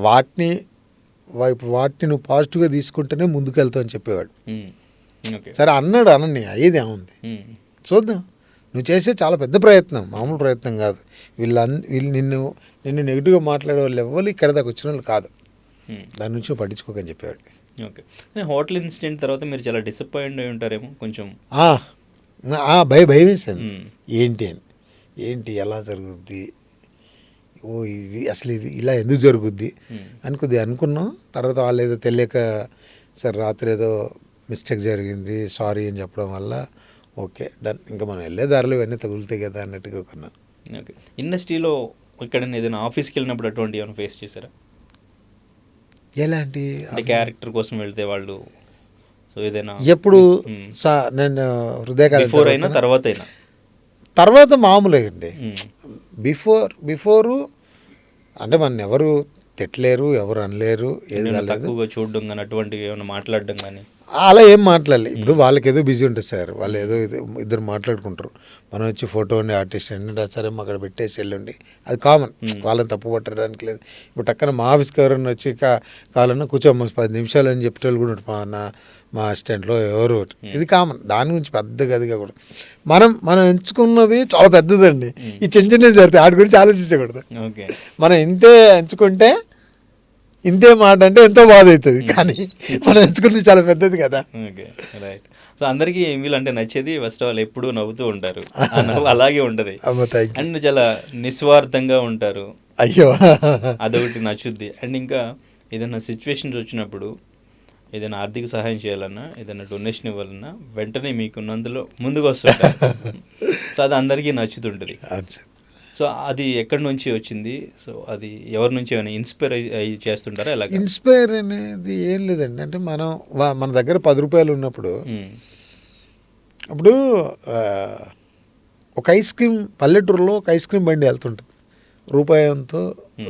C: వాటిని నువ్వు పాజిటివ్గా తీసుకుంటేనే ముందుకెళ్తావు అని చెప్పేవాడు. సరే అన్నాడు, అనని అయ్యేది ఏముంది, చూద్దాం, నువ్వు చేసే చాలా పెద్ద ప్రయత్నం, మామూలు ప్రయత్నం కాదు, వీళ్ళు నిన్ను నెగిటివ్గా మాట్లాడే వాళ్ళు ఎవరు ఇక్కడ దాకా వచ్చిన వాళ్ళు కాదు, దాని నుంచి పట్టించుకోకని చెప్పేవాడు.
B: ఓకే. హోటల్ ఇన్సిడెంట్ తర్వాత మీరు చాలా డిసప్పాయింట్ అయి ఉంటారేమో కొంచెం.
C: భయం వేసింది, ఏంటి ఎలా జరుగుద్ది, ఇది అసలు ఇది ఇలా ఎందుకు జరుగుద్ది అని అనుకున్నాం. తర్వాత వాళ్ళు ఏదో తెలియక సార్ రాత్రి ఏదో మిస్టేక్ జరిగింది, సారీ అని చెప్పడం వల్ల ఓకే డన్, ఇంకా మనం వెళ్ళే దారిలో ఇవన్నీ తగులుతాయి కదా అన్నట్టుగా కొన్నాను.
B: ఓకే. ఇండస్ట్రీలో ఇక్కడ ఏదైనా ఆఫీస్కి వెళ్ళినప్పుడు అటువంటి ఏమైనా ఫేస్ చేశారా?
C: ఎలాంటి
B: క్యారెక్టర్ కోసం వెళ్తే వాళ్ళు సో ఏదైనా
C: ఎప్పుడు నేను
B: బిఫోర్ అయినా
C: తర్వాత మామూలుగా అండి. బిఫోరు అంటే మన ఎవరు తిట్టలేరు, ఎవరు అనలేరు, ఏది
B: తక్కువగా చూడడం కానీ అటువంటివి ఏమైనా మాట్లాడడం కానీ
C: అలా ఏం మాట్లాడలే. ఇప్పుడు వాళ్ళకి ఏదో బిజీ ఉంటుంది సార్, వాళ్ళు ఏదో ఇద్దరు మాట్లాడుకుంటారు, మనం వచ్చి ఫోటో ఉండి ఆర్టిస్ట్ అండి సరే అక్కడ పెట్టేసి వెళ్ళండి, అది కామన్, వాళ్ళని తప్పు పట్టడానికి లేదు. ఇప్పుడు టక్కన మా ఆఫీస్కి ఎవరైనా వచ్చి కావాలన్నా కూర్చోమ్మ 10 నిమిషాలు అని చెప్పేవాళ్ళు కూడా ఉంటారు, మా అసిస్టెంట్లో ఎవరు, ఇది కామన్. దాని గురించి పెద్ద గదిగా కూడా మనం ఎంచుకున్నది చాలా పెద్దదండి, ఈ చిన్న చిన్నది జరుగుతాయి, వాటి గురించి ఆలోచించకూడదు. మనం ఇంతే ఎంచుకుంటే ఇంతే మాట అంటే ఎంతో బాధ అవుతుంది, కానీ మనం ఎంచుకుంది చాలా పెద్దది కదా.
B: Okay, right. సో అందరికీ వీళ్ళంటే నచ్చేది ఫస్ట్ ఆల్ ఎప్పుడూ నవ్వుతూ ఉంటారు, అలాగే ఉంటుంది, అండ్ చాలా నిస్వార్థంగా ఉంటారు,
C: అయ్యో
B: అదొకటి నచ్చుద్ది. అండ్ ఇంకా ఏదైనా సిచ్యువేషన్స్ వచ్చినప్పుడు ఏదైనా ఆర్థిక సహాయం చేయాలన్నా, ఏదైనా డొనేషన్ ఇవ్వాలన్నా వెంటనే మీకున్నందులో ముందుకు వస్తుంటారు. సో అది అందరికీ నచ్చుతుంటుంది. సో అది ఎక్కడి నుంచి వచ్చింది? సో అది ఎవరి నుంచి ఏమైనా ఇన్స్పైర్ అయ్యి చేస్తుంటారా? ఎలా
C: ఇన్స్పైర్ అనేది ఏం లేదండి, అంటే మన దగ్గర 10 రూపాయలు ఉన్నప్పుడు అప్పుడు ఒక ఐస్ క్రీమ్, పల్లెటూరులో ఒక ఐస్ క్రీమ్ బండి వెళ్తుంటుంది,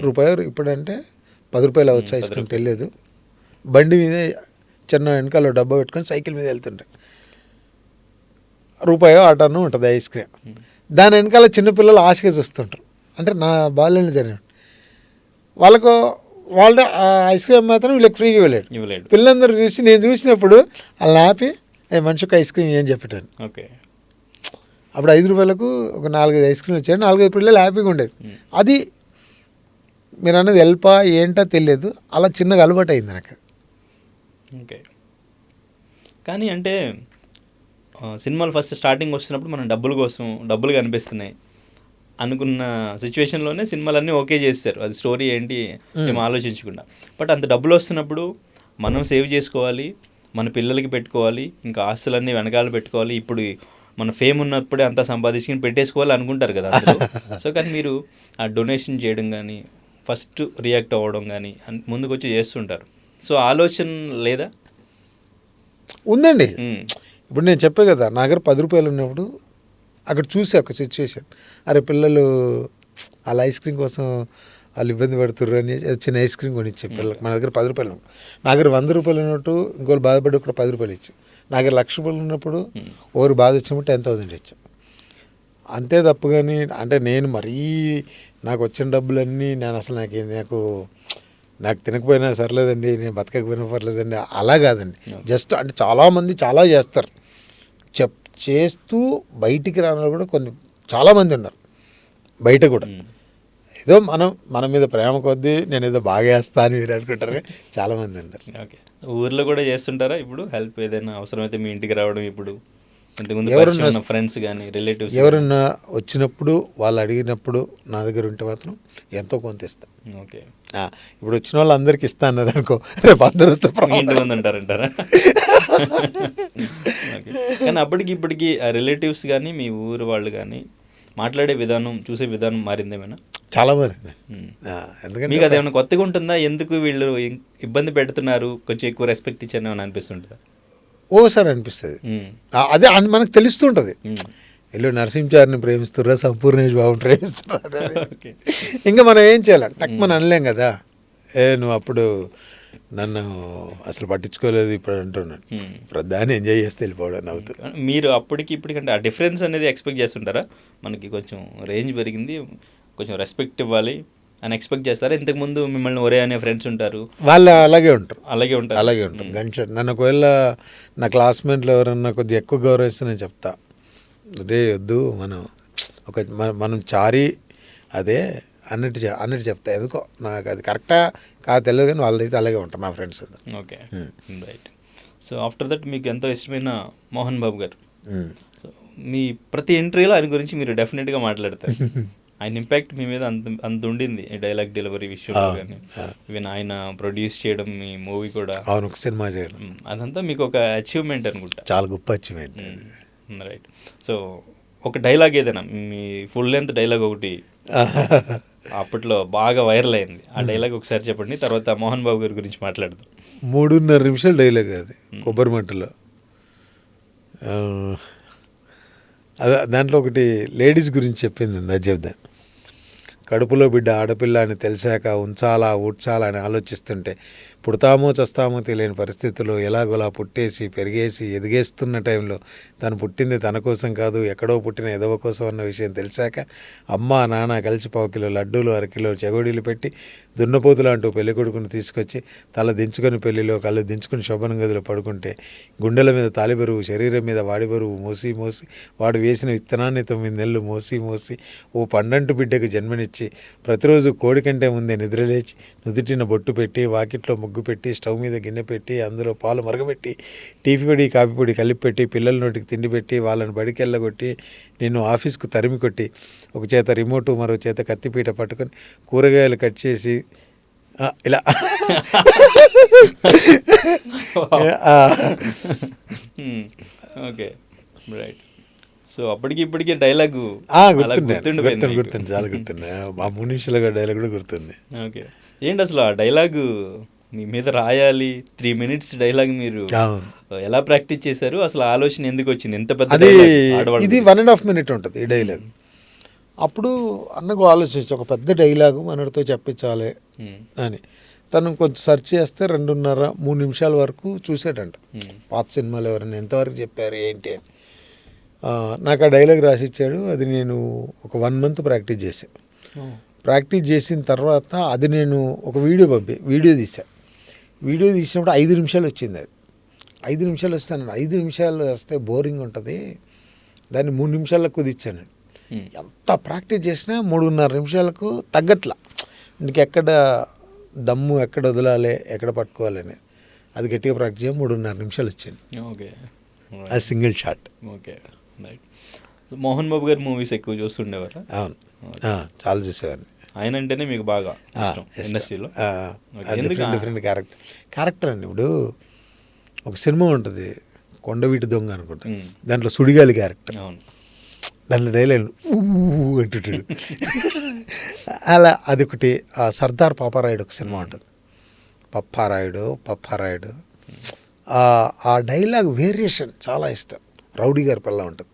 C: రూపాయి ఇప్పుడంటే 10 రూపాయలు అవచ్చు ఐస్ క్రీమ్ తెలియదు, బండి మీద చిన్న వెనకాల డబ్బా పెట్టుకొని సైకిల్ మీద వెళ్తుంటాయి, రూపాయో ఆటోనో ఉంటుంది ఐస్ క్రీమ్. దాని వెనకాల చిన్నపిల్లలు ఆశగా చూస్తుంటారు, అంటే నా బాల్యంలో జరిగిన వాళ్ళు ఐస్ క్రీమ్ మాత్రం వీళ్ళకి ఫ్రీగా ఇవ్వలేడు. పిల్లలందరూ చూసి నేను చూసినప్పుడు వాళ్ళని ఆపి మనిషికి ఐస్ క్రీమ్ ఏం చెప్పాను.
B: ఓకే,
C: అప్పుడు 5 రూపాయలకు ఒక 4-5 ఐస్ క్రీమ్ వచ్చాయి, 4-5 పిల్లలు హ్యాపీగా ఉండేది. అది మీరు అన్నది హెల్పా ఏంటో తెలియదు, అలా చిన్నగా అలవాటు అయింది నాకు.
B: ఓకే, కానీ అంటే సినిమాలు ఫస్ట్ స్టార్టింగ్ వస్తున్నప్పుడు మనం డబ్బులు కనిపిస్తున్నాయి అనుకున్న సిచ్యువేషన్లోనే సినిమాలన్నీ ఓకే చేస్తారు, అది స్టోరీ ఏంటి మేము ఆలోచించకుండా. బట్ అంత డబ్బులు వస్తున్నప్పుడు మనం సేవ్ చేసుకోవాలి, మన పిల్లలకి పెట్టుకోవాలి, ఇంకా ఆస్తులన్నీ వెనకాల పెట్టుకోవాలి, ఇప్పుడు మన ఫేమ్ ఉన్నప్పుడే అంతా సంపాదించుకుని పెట్టేసుకోవాలి అనుకుంటారు కదా. సో కానీ మీరు ఆ డొనేషన్ చేయడం కానీ, ఫస్ట్ రియాక్ట్ అవ్వడం కానీ ముందుకు వచ్చి చేస్తుంటారు. సో ఆలోచన లేదా?
C: ఉందండి. ఇప్పుడు నేను చెప్పే కదా, నా దగ్గర 10 రూపాయలు ఉన్నప్పుడు అక్కడ చూసే ఒక సిచ్యువేషన్, అరే పిల్లలు వాళ్ళ ఐస్ క్రీమ్ కోసం వాళ్ళు ఇబ్బంది పడుతుర్రు అని చిన్న ఐస్ క్రీమ్ కొనిచ్చే పిల్లలకు. మన దగ్గర 10 రూపాయలు, నా దగ్గర 100 రూపాయలు ఉన్నట్టు ఇంకోళ్ళు బాధపడి కూడా 10 రూపాయలు ఇచ్చి, నా దగ్గర 1,00,000 రూపాయలు ఉన్నప్పుడు ఓరు బాధ వచ్చినప్పుడు 10,000 ఇచ్చాం. అంతే తప్పు. కానీ అంటే నేను మరీ నాకు వచ్చిన డబ్బులన్నీ నేను అసలు నాకు తినకపోయినా సర్లేదండి, నేను బతకకపోయినా పర్లేదండి, అలా కాదండి. జస్ట్ అంటే చాలామంది చాలా చేస్తారు, చేస్తూ బయటికి రాని కూడా చాలామంది ఉన్నారు బయట కూడా. ఏదో మన మీద ప్రేమ కొద్దీ నేను ఏదో బాగా వేస్తా అని మీరు అనుకుంటారు, చాలామంది ఉన్నారు.
B: ఓకే, ఊర్లో కూడా చేస్తుంటారా ఇప్పుడు హెల్ప్? ఏదైనా అవసరమైతే మీ ఇంటికి రావడం, ఇప్పుడు
C: ఎవరున్నా
B: ఫ్రెండ్స్ కానీ రిలేటివ్స్
C: ఎవరన్నా వచ్చినప్పుడు వాళ్ళు అడిగినప్పుడు నా దగ్గర ఉంటే మాత్రం ఎంతో కొంత ఇస్తాను.
B: ఓకే,
C: ఇప్పుడు వచ్చిన వాళ్ళు అందరికి ఇస్తా అన్నారు అనుకో, రేపు అందరూ వస్తే
B: ఇంటి మంది అంటారంటారా? కానీ అప్పటికి ఇప్పటికి రిలేటివ్స్ కానీ మీ ఊరు వాళ్ళు కానీ మాట్లాడే విధానం, చూసే విధానం మారిందేమైనా?
C: చాలా మారింది. ఎందుకంటే
B: మీకు అదేమైనా కొత్తగా ఉంటుందా? ఎందుకు వీళ్ళు ఇబ్బంది పెడుతున్నారు, కొంచెం ఎక్కువ రెస్పెక్ట్ ఇచ్చాను అని అనిపిస్తుంటుందా?
C: ఓసారి అనిపిస్తుంది. అదే మనకు తెలుస్తుంటుంది, వీళ్ళు నరసింహాచారిని ప్రేమిస్తుర్రా, సంపూర్ణేష్ బాబుని ప్రేమిస్తుర్రా. ఇంకా మనం ఏం చేయాలి, టక్ మనం అనలేం కదా, నువ్వు అప్పుడు నన్ను అసలు పట్టించుకోలేదు ఇప్పుడు అంటున్నాను, ఇప్పుడు దాన్ని ఎంజాయ్ చేస్తే వెళ్ళిపోవడం నవ్వుతూ.
B: మీరు అప్పటికి ఇప్పటికంటే ఆ డిఫరెన్స్ అనేది ఎక్స్పెక్ట్ చేస్తుంటారా? మనకి కొంచెం రేంజ్ పెరిగింది, కొంచెం రెస్పెక్ట్ ఇవ్వాలి అని ఎక్స్పెక్ట్ చేస్తారా? ఇంతకుముందు మిమ్మల్ని ఒరే అనే ఫ్రెండ్స్ ఉంటారు,
C: వాళ్ళు అలాగే ఉంటారు. గన్షాట్ నన్ను ఒకవేళ నా క్లాస్మేట్లో ఎవరన్నా కొద్దిగా ఎక్కువ గౌరవిస్తే నేను చెప్తా, రే వద్దు, మనం చారీ అదే అన్నట్టు చెప్తా. ఎందుకో నాకు అది కరెక్టా కాదు తెలియదు, కానీ వాళ్ళైతే అలాగే ఉంటారు నా friends.
B: Okay, right. So after that మీకు ఎంతో ఇష్టమైన మోహన్ బాబు గారు, సో మీ ప్రతి ఎంట్రీలో ఆయన గురించి మీరు డెఫినెట్గా మాట్లాడతారు. ఆయన ఇంపాక్ట్ మీ మీద అంత ఉండింది, డైలాగ్ డెలివరీ విషయంలో కానీ, ఈవెన్ ఆయన ప్రొడ్యూస్ చేయడం మీ మూవీ కూడా,
C: అవును, ఒక సినిమా చేయడం,
B: అదంతా మీకు ఒక అచీవ్మెంట్ అనుకుంటా,
C: చాలా గొప్ప అచీవ్మెంట్.
B: రైట్. సో ఒక డైలాగ్ ఏదైనా మీ ఫుల్ లెంత్ డైలాగ్ ఒకటి అప్పట్లో బాగా వైరల్ అయింది, ఆ డైలాగ్ ఒకసారి చెప్పండి, తర్వాత మోహన్ బాబు గారి గురించి మాట్లాడదాం.
C: 3.5 నిమిషాలు డైలాగ్ అది, కొబ్బరి మంటలో. అదే దాంట్లో ఒకటి లేడీస్ గురించి చెప్పింది, అది చెప్దాను. కడుపులో బిడ్డ ఆడపిల్ల అని తెలిసాక ఉంచాలా ఊడ్చాలా అని ఆలోచిస్తుంటే, పుడతామో చస్తామో తెలియని పరిస్థితుల్లో ఎలాగోలా పుట్టేసి పెరిగేసి ఎదిగేస్తున్న టైంలో తను పుట్టింది తన కోసం కాదు, ఎక్కడో పుట్టిన ఎదవ కోసం అన్న విషయం తెలిసాక అమ్మ నాన్న కలిసి 1 కిలో లడ్డూలు 1 కిలో చెగోడీలు పెట్టి దున్నపోతులు అంటూ పెళ్ళికొడుకుని తీసుకొచ్చి తల దించుకొని పెళ్లిలో కళ్ళు దించుకుని శోభన గదిలో పడుకుంటే, గుండెల మీద తాలి బరువు, శరీరం మీద వాడి బరువు మోసి వాడు వేసిన విత్తనాన్ని 9 నెలలు మోసి ఓ పండంటు బిడ్డకు జన్మనిచ్చి ప్రతిరోజు కోడి కంటే ముందే నిద్రలేచి నుదుటిన బొట్టు పెట్టి వాకిట్లో ముగ్గు పెట్టి స్టవ్ మీద గిన్నె పెట్టి అందులో పాలు మరగబెట్టి టీపీ పొడి కాఫీ పొడి కలిపి పెట్టి పిల్లల నోటికి తిండి పెట్టి వాళ్ళని బడికి వెళ్ళగొట్టి నిన్ను ఆఫీస్కు తరిమి కొట్టి ఒక చేత రిమోటు మరో చేత కత్తిపీట పట్టుకొని కూరగాయలు కట్ చేసి ఇలా
B: ఓకే, రైట్. సో అప్పటికి ఇప్పటికే డైలాగు
C: గుర్తుంది, చాలా గుర్తుంది. ఆ 3 నిమిషాలుగా డైలాగ్ కూడా గుర్తుంది.
B: ఓకే, ఏంటి అసలు ఆ డైలాగు మీ మీద రాయాలి 3 minutes డైలాగ్ మీరు ఎలా ప్రాక్టీస్ చేశారు? అసలు ఆలోచన ఎందుకు వచ్చింది? ఎంత పెద్ద
C: ఇది 1.5 minute ఉంటుంది ఈ డైలాగ్. అప్పుడు అన్నకు ఆలోచించి ఒక పెద్ద డైలాగు మనతో చెప్పించాలి అని తను కొంచెం సెర్చ్ చేస్తే 2.5-3 నిమిషాల వరకు చూసాడంట. పాత సినిమాలు ఎవరైనా ఎంతవరకు చెప్పారు ఏంటి అని నాకు ఆ డైలాగ్ రాసిచ్చాడు. అది నేను ఒక 1 month ప్రాక్టీస్ చేశాను. ప్రాక్టీస్ చేసిన తర్వాత అది నేను ఒక వీడియో తీసాను. వీడియో తీసినప్పుడు 5 నిమిషాలు వచ్చింది. అది 5 నిమిషాలు వస్తాను. 5 నిమిషాలు వస్తే బోరింగ్ ఉంటుంది, దాన్ని 3 నిమిషాలకు కుదిచ్చాను. ఎంత ప్రాక్టీస్ చేసినా 3.5 నిమిషాలకు తగ్గట్లా. ఇంకెక్కడ దమ్ము ఎక్కడ వదలాలి, ఎక్కడ పట్టుకోవాలని అది గట్టిగా ప్రాక్టీస్ చేయ 3.5 నిమిషాలు వచ్చింది.
B: ఓకే,
C: అది single shot.
B: Okay, right. So Mohan Babu గారి మూవీస్ ఎక్కువ చూస్తుండేవారా?
C: అవును, చాలా చూసేవాడిని.
B: ఆయన అంటేనే మీకు బాగా ఇష్టం ఇండస్ట్రీలో?
C: డిఫరెంట్ క్యారెక్టర్ అండి. ఇప్పుడు ఒక సినిమా ఉంటుంది కొండవీటి దొంగ అనుకుంటా, దాంట్లో సుడిగాలి క్యారెక్టర్. దాంట్లో డైలాగ్ అంటుంటాడు అలా. అది ఒకటి. సర్దార్ పాపారాయుడు ఒక సినిమా ఉంటుంది, పప్పారాయుడు. ఆ డైలాగ్ వేరియేషన్ చాలా ఇష్టం. రౌడీ గారి పిల్ల ఉంటుంది,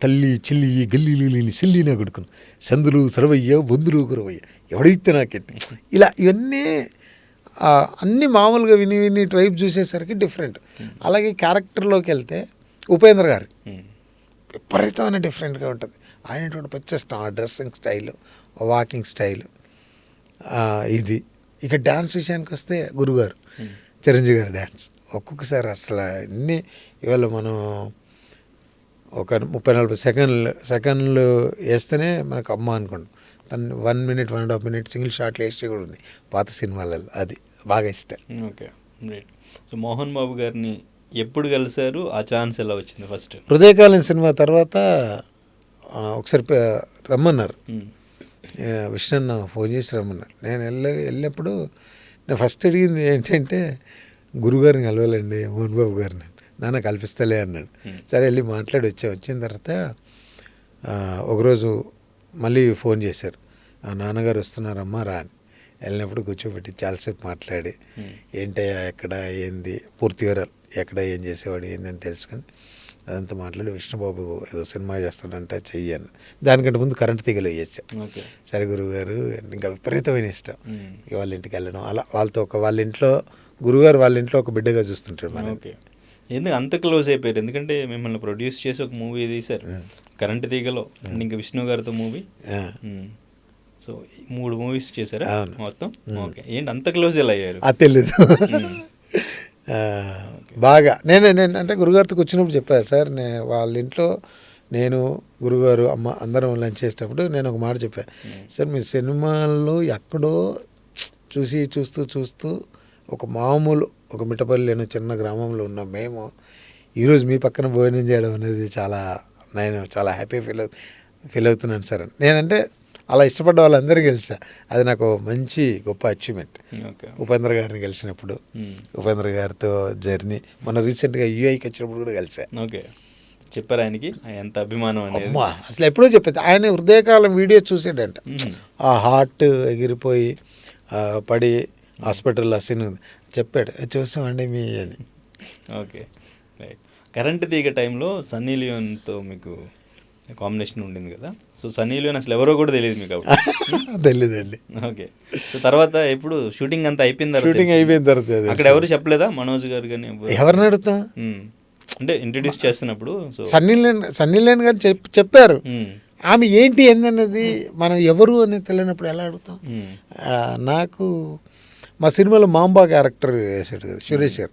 C: తల్లి చిల్లి గల్లీలు లేని సిల్లి నా కొడుకును సందులు సరవయ్య బొందులు గురవయ్య ఎవడైతే నాకెట్టి ఇలా ఇవన్నీ అన్నీ మామూలుగా విని విని ట్రైబ్ చూసేసరికి డిఫరెంట్. అలాగే క్యారెక్టర్లోకి వెళ్తే ఉపేంద్ర గారు విపరీతమైన డిఫరెంట్గా ఉంటుంది. ఆయన పెద్ద ఇష్టం ఆ డ్రెస్సింగ్ స్టైలు, వాకింగ్ స్టైలు, ఇది. ఇక డ్యాన్స్ విషయానికి వస్తే గురుగారు చిరంజీవి గారు డ్యాన్స్ ఒక్కొక్కసారి అసలు అన్నీ ఇవాళ మనం ఒక 30-40 సెకండ్లు వేస్తేనే మనకు అమ్మ అనుకోండి. తను 1 minute 1.5 minute సింగిల్ షాట్లు వేసి కూడా ఉంది పాత సినిమాలలో. అది బాగా ఇష్టం.
B: Okay, right. సో మోహన్ బాబు గారిని ఎప్పుడు కలిశారు? ఆ ఛాన్స్ ఎలా వచ్చింది ఫస్ట్?
C: హృదయకాలం సినిమా తర్వాత ఒకసారి రమ్మన్నారు, విష్ణన్న ఫోన్ చేసి రమ్మన్నారు. నేను వెళ్ళినప్పుడు నేను ఫస్ట్ అడిగింది ఏంటంటే గురుగారిని కలవాలండి మోహన్ బాబు గారిని. నాన్న కల్పిస్తలే అన్నాడు. సరే వెళ్ళి మాట్లాడి వచ్చిన తర్వాత ఒకరోజు మళ్ళీ ఫోన్ చేశారు, నాన్నగారు వస్తున్నారమ్మా రా అని. వెళ్ళినప్పుడు కూర్చోబెట్టి చాలాసేపు మాట్లాడి ఏంటయ్యా ఎక్కడ ఏంది పూర్తి వివరాలు ఎక్కడ ఏం చేసేవాడు ఏంది అని తెలుసుకొని అదంతా మాట్లాడి విష్ణుబాబు ఏదో సినిమా చేస్తాడంటే చెయ్యాను. దానికంటే ముందు కరెంట్ తీగలు వేసాను. సరే గురువుగారు ఇంకా విపరీతమైన ఇష్టం వాళ్ళ ఇంటికి వెళ్ళడం. అలా వాళ్ళతో వాళ్ళ ఇంట్లో గురువుగారు వాళ్ళ ఇంట్లో ఒక బిడ్డగా చూస్తుంటాడు మనం.
B: ఎందుకు అంత క్లోజ్ అయిపోయారు? ఎందుకంటే మిమ్మల్ని ప్రొడ్యూస్ చేసి ఒక మూవీ తీశారు కరెంట్ తీగలో, ఇంకా విష్ణు గారితో మూవీ. సో 3 movies చేశారా మొత్తం? ఓకే, ఏంటి అంత క్లోజ్ ఎలా అయ్యారు?
C: అది తెలీదు. బాగా నేను అంటే గురుగారితో వచ్చినప్పుడు చెప్పారు సార్, వాళ్ళ ఇంట్లో నేను గురుగారు అమ్మ అందరం లంచ్ చేసేటప్పుడు నేను ఒక మాట చెప్పాను, సార్ మీ సినిమాల్లో ఎక్కడో చూస్తూ ఒక మామూలు ఒక మిట్టపల్లి అనే చిన్న గ్రామంలో ఉన్న మేము ఈరోజు మీ పక్కన భోజనం చేయడం అనేది నేను చాలా హ్యాపీ ఫీల్ అవుతున్నాను సార్. నేనంటే అలా ఇష్టపడ్డ వాళ్ళందరికీ గెలిచా, అది నాకు మంచి గొప్ప అచీవ్మెంట్. ఉపేంద్ర గారిని గెలిచినప్పుడు, ఉపేంద్ర గారితో జర్నీ, మొన్న రీసెంట్గా యూఐకి వచ్చినప్పుడు కూడా కలిసా.
B: ఓకే, చెప్పారు ఆయనకి ఎంత అభిమానం అనేది?
C: అసలు ఎప్పుడూ చెప్పేది, ఆయన హృదయకాలం వీడియో చూసాడంట, ఆ హార్ట్ ఎగిరిపోయి పడి హాస్పిటల్లో సీన్ చెప్పాడు, చూసామండి మీ అని.
B: Okay, right. కరెంట్ తీగ టైంలో సన్నీ లియోన్తో మీకు కాంబినేషన్ ఉండింది కదా, సో సన్నీ లియోన్ అసలు ఎవరో కూడా తెలియదు మీకు?
C: తెలియదండి.
B: ఓకే, సో తర్వాత ఎప్పుడు షూటింగ్ అంతా అయిపోయిన
C: తర్వాత
B: అక్కడ ఎవరు చెప్పలేదా? మనోజ్ గారు కానీ
C: ఎవరిని అడుగుతాం
B: అంటే ఇంట్రడ్యూస్ చేస్తున్నప్పుడు
C: సన్నీ లియోన్ గారు చెప్పారు. ఆమె ఏంటి ఏందన్నది మనం ఎవరు అనేది తెలియనప్పుడు ఎలా అడుగుతాం? నాకు మా సినిమాలో మాంబా క్యారెక్టర్ వేసాడు కదా సురేష్ గారు,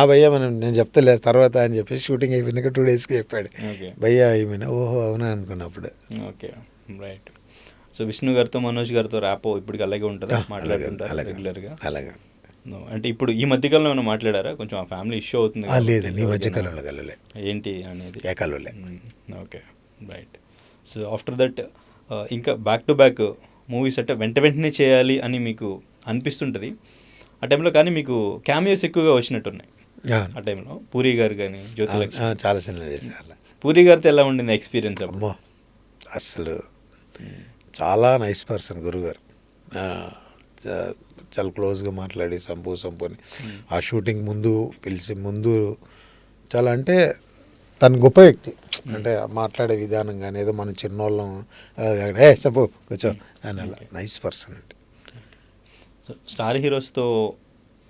C: భయ్యా నేను చెప్తలే తర్వాత అని చెప్పేసి షూటింగ్ అయిపోయినాక 2 daysకి చెప్పాడు, భయ్యా ఏమైనా ఓహో అవునా అనుకున్నప్పుడు.
B: Okay, right. సో విష్ణు గారితో మనోజ్ గారితో ర్యాపో ఇప్పటికి అలాగే ఉంటుందా? మాట్లాడుతుంటారు రెగ్యులర్గా?
C: అలాగే.
B: అంటే ఇప్పుడు ఈ మధ్యకాలంలో ఏమైనా మాట్లాడారా? కొంచెం ఆ ఫ్యామిలీ ఇష్యూ అవుతుంది.
C: లేదండి, ఈ మధ్యకాలంలో కలలే.
B: ఏంటి అనేది?
C: కలలే.
B: Okay, right. So after that ఇంకా బ్యాక్ టు బ్యాక్ మూవీస్ అంటే వెంటనే చేయాలి అని మీకు అనిపిస్తుంటుంది ఆ టైంలో, కానీ మీకు క్యామియోస్ ఎక్కువగా వచ్చినట్టున్నాయి ఆ టైంలో. పూరి గారు కానీ జ్యోతిలక్ష్మి
C: చాలా సినిమా చేశారు.
B: పూరి గారితో ఎలా ఉండింది ఎక్స్పీరియన్స్?
C: అమ్మో అసలు చాలా నైస్ పర్సన్ గురుగారు, చాలా క్లోజ్గా మాట్లాడి సంపు అని ఆ షూటింగ్ ముందు పిలిచి చాలా అంటే తను గొప్ప వ్యక్తి. అంటే మాట్లాడే విధానం కానీ ఏదో మనం చిన్నోళ్ళం సంపు కూర్చో అని అలా నైస్ పర్సన్ అండి.
B: సో స్టార్ హీరోస్తో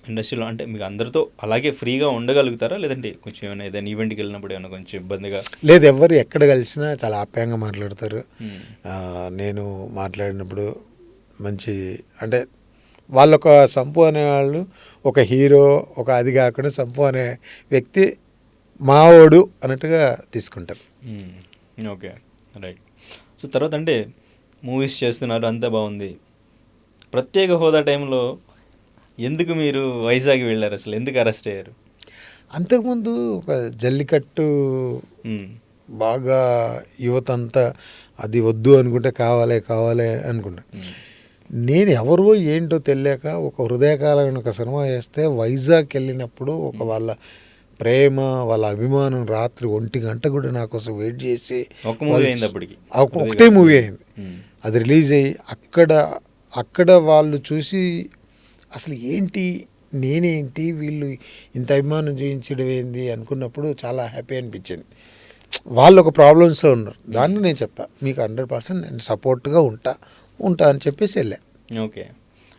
B: ఇండస్ట్రీలో అంటే మీకు అందరితో అలాగే ఫ్రీగా ఉండగలుగుతారా, లేదంటే కొంచెం ఏదైనా ఈవెంట్కి వెళ్ళినప్పుడు ఏమైనా కొంచెం ఇబ్బందిగా?
C: లేదు, ఎవరు ఎక్కడ కలిసినా చాలా ఆప్యాయంగా మాట్లాడతారు. నేను మాట్లాడినప్పుడు మంచి అంటే వాళ్ళొక సంపు అనేవాళ్ళు ఒక హీరో ఒక అది కాకుండా సంపు అనే వ్యక్తి మావోడు అన్నట్టుగా తీసుకుంటారు.
B: Okay, right. సో తర్వాత అంటే మూవీస్ చేస్తున్నారు, అంతా బాగుంది. ప్రత్యేక హోదా టైంలో ఎందుకు మీరు వైజాగ్ వెళ్ళారు? అసలు ఎందుకు అరెస్ట్ అయ్యారు?
C: అంతకుముందు ఒక జల్లికట్టు బాగా యువత అంతా అది వద్దు అనుకుంటే కావాలి అనుకుంటా. నేను ఎవరో ఏంటో తెలియక ఒక హృదయకాలం ఒక సినిమా చేస్తే వైజాగ్ వెళ్ళినప్పుడు ఒక వాళ్ళ ప్రేమ వాళ్ళ అభిమానం రాత్రి 1 గంట కూడా నా కోసం వెయిట్ చేసి ఒకటే మూవీ అయింది. అది రిలీజ్ అయ్యి అక్కడ వాళ్ళు చూసి అసలు ఏంటి నేనేంటి వీళ్ళు ఇంత అభిమానం చూపించడం ఏంది అనుకున్నప్పుడు చాలా హ్యాపీ అనిపించింది. వాళ్ళు ఒక ప్రాబ్లమ్స్లో ఉన్నారు. దాన్ని నేను చెప్పా మీకు 100% నేను సపోర్ట్గా ఉంటా అని చెప్పేసి వెళ్ళా.
B: ఓకే.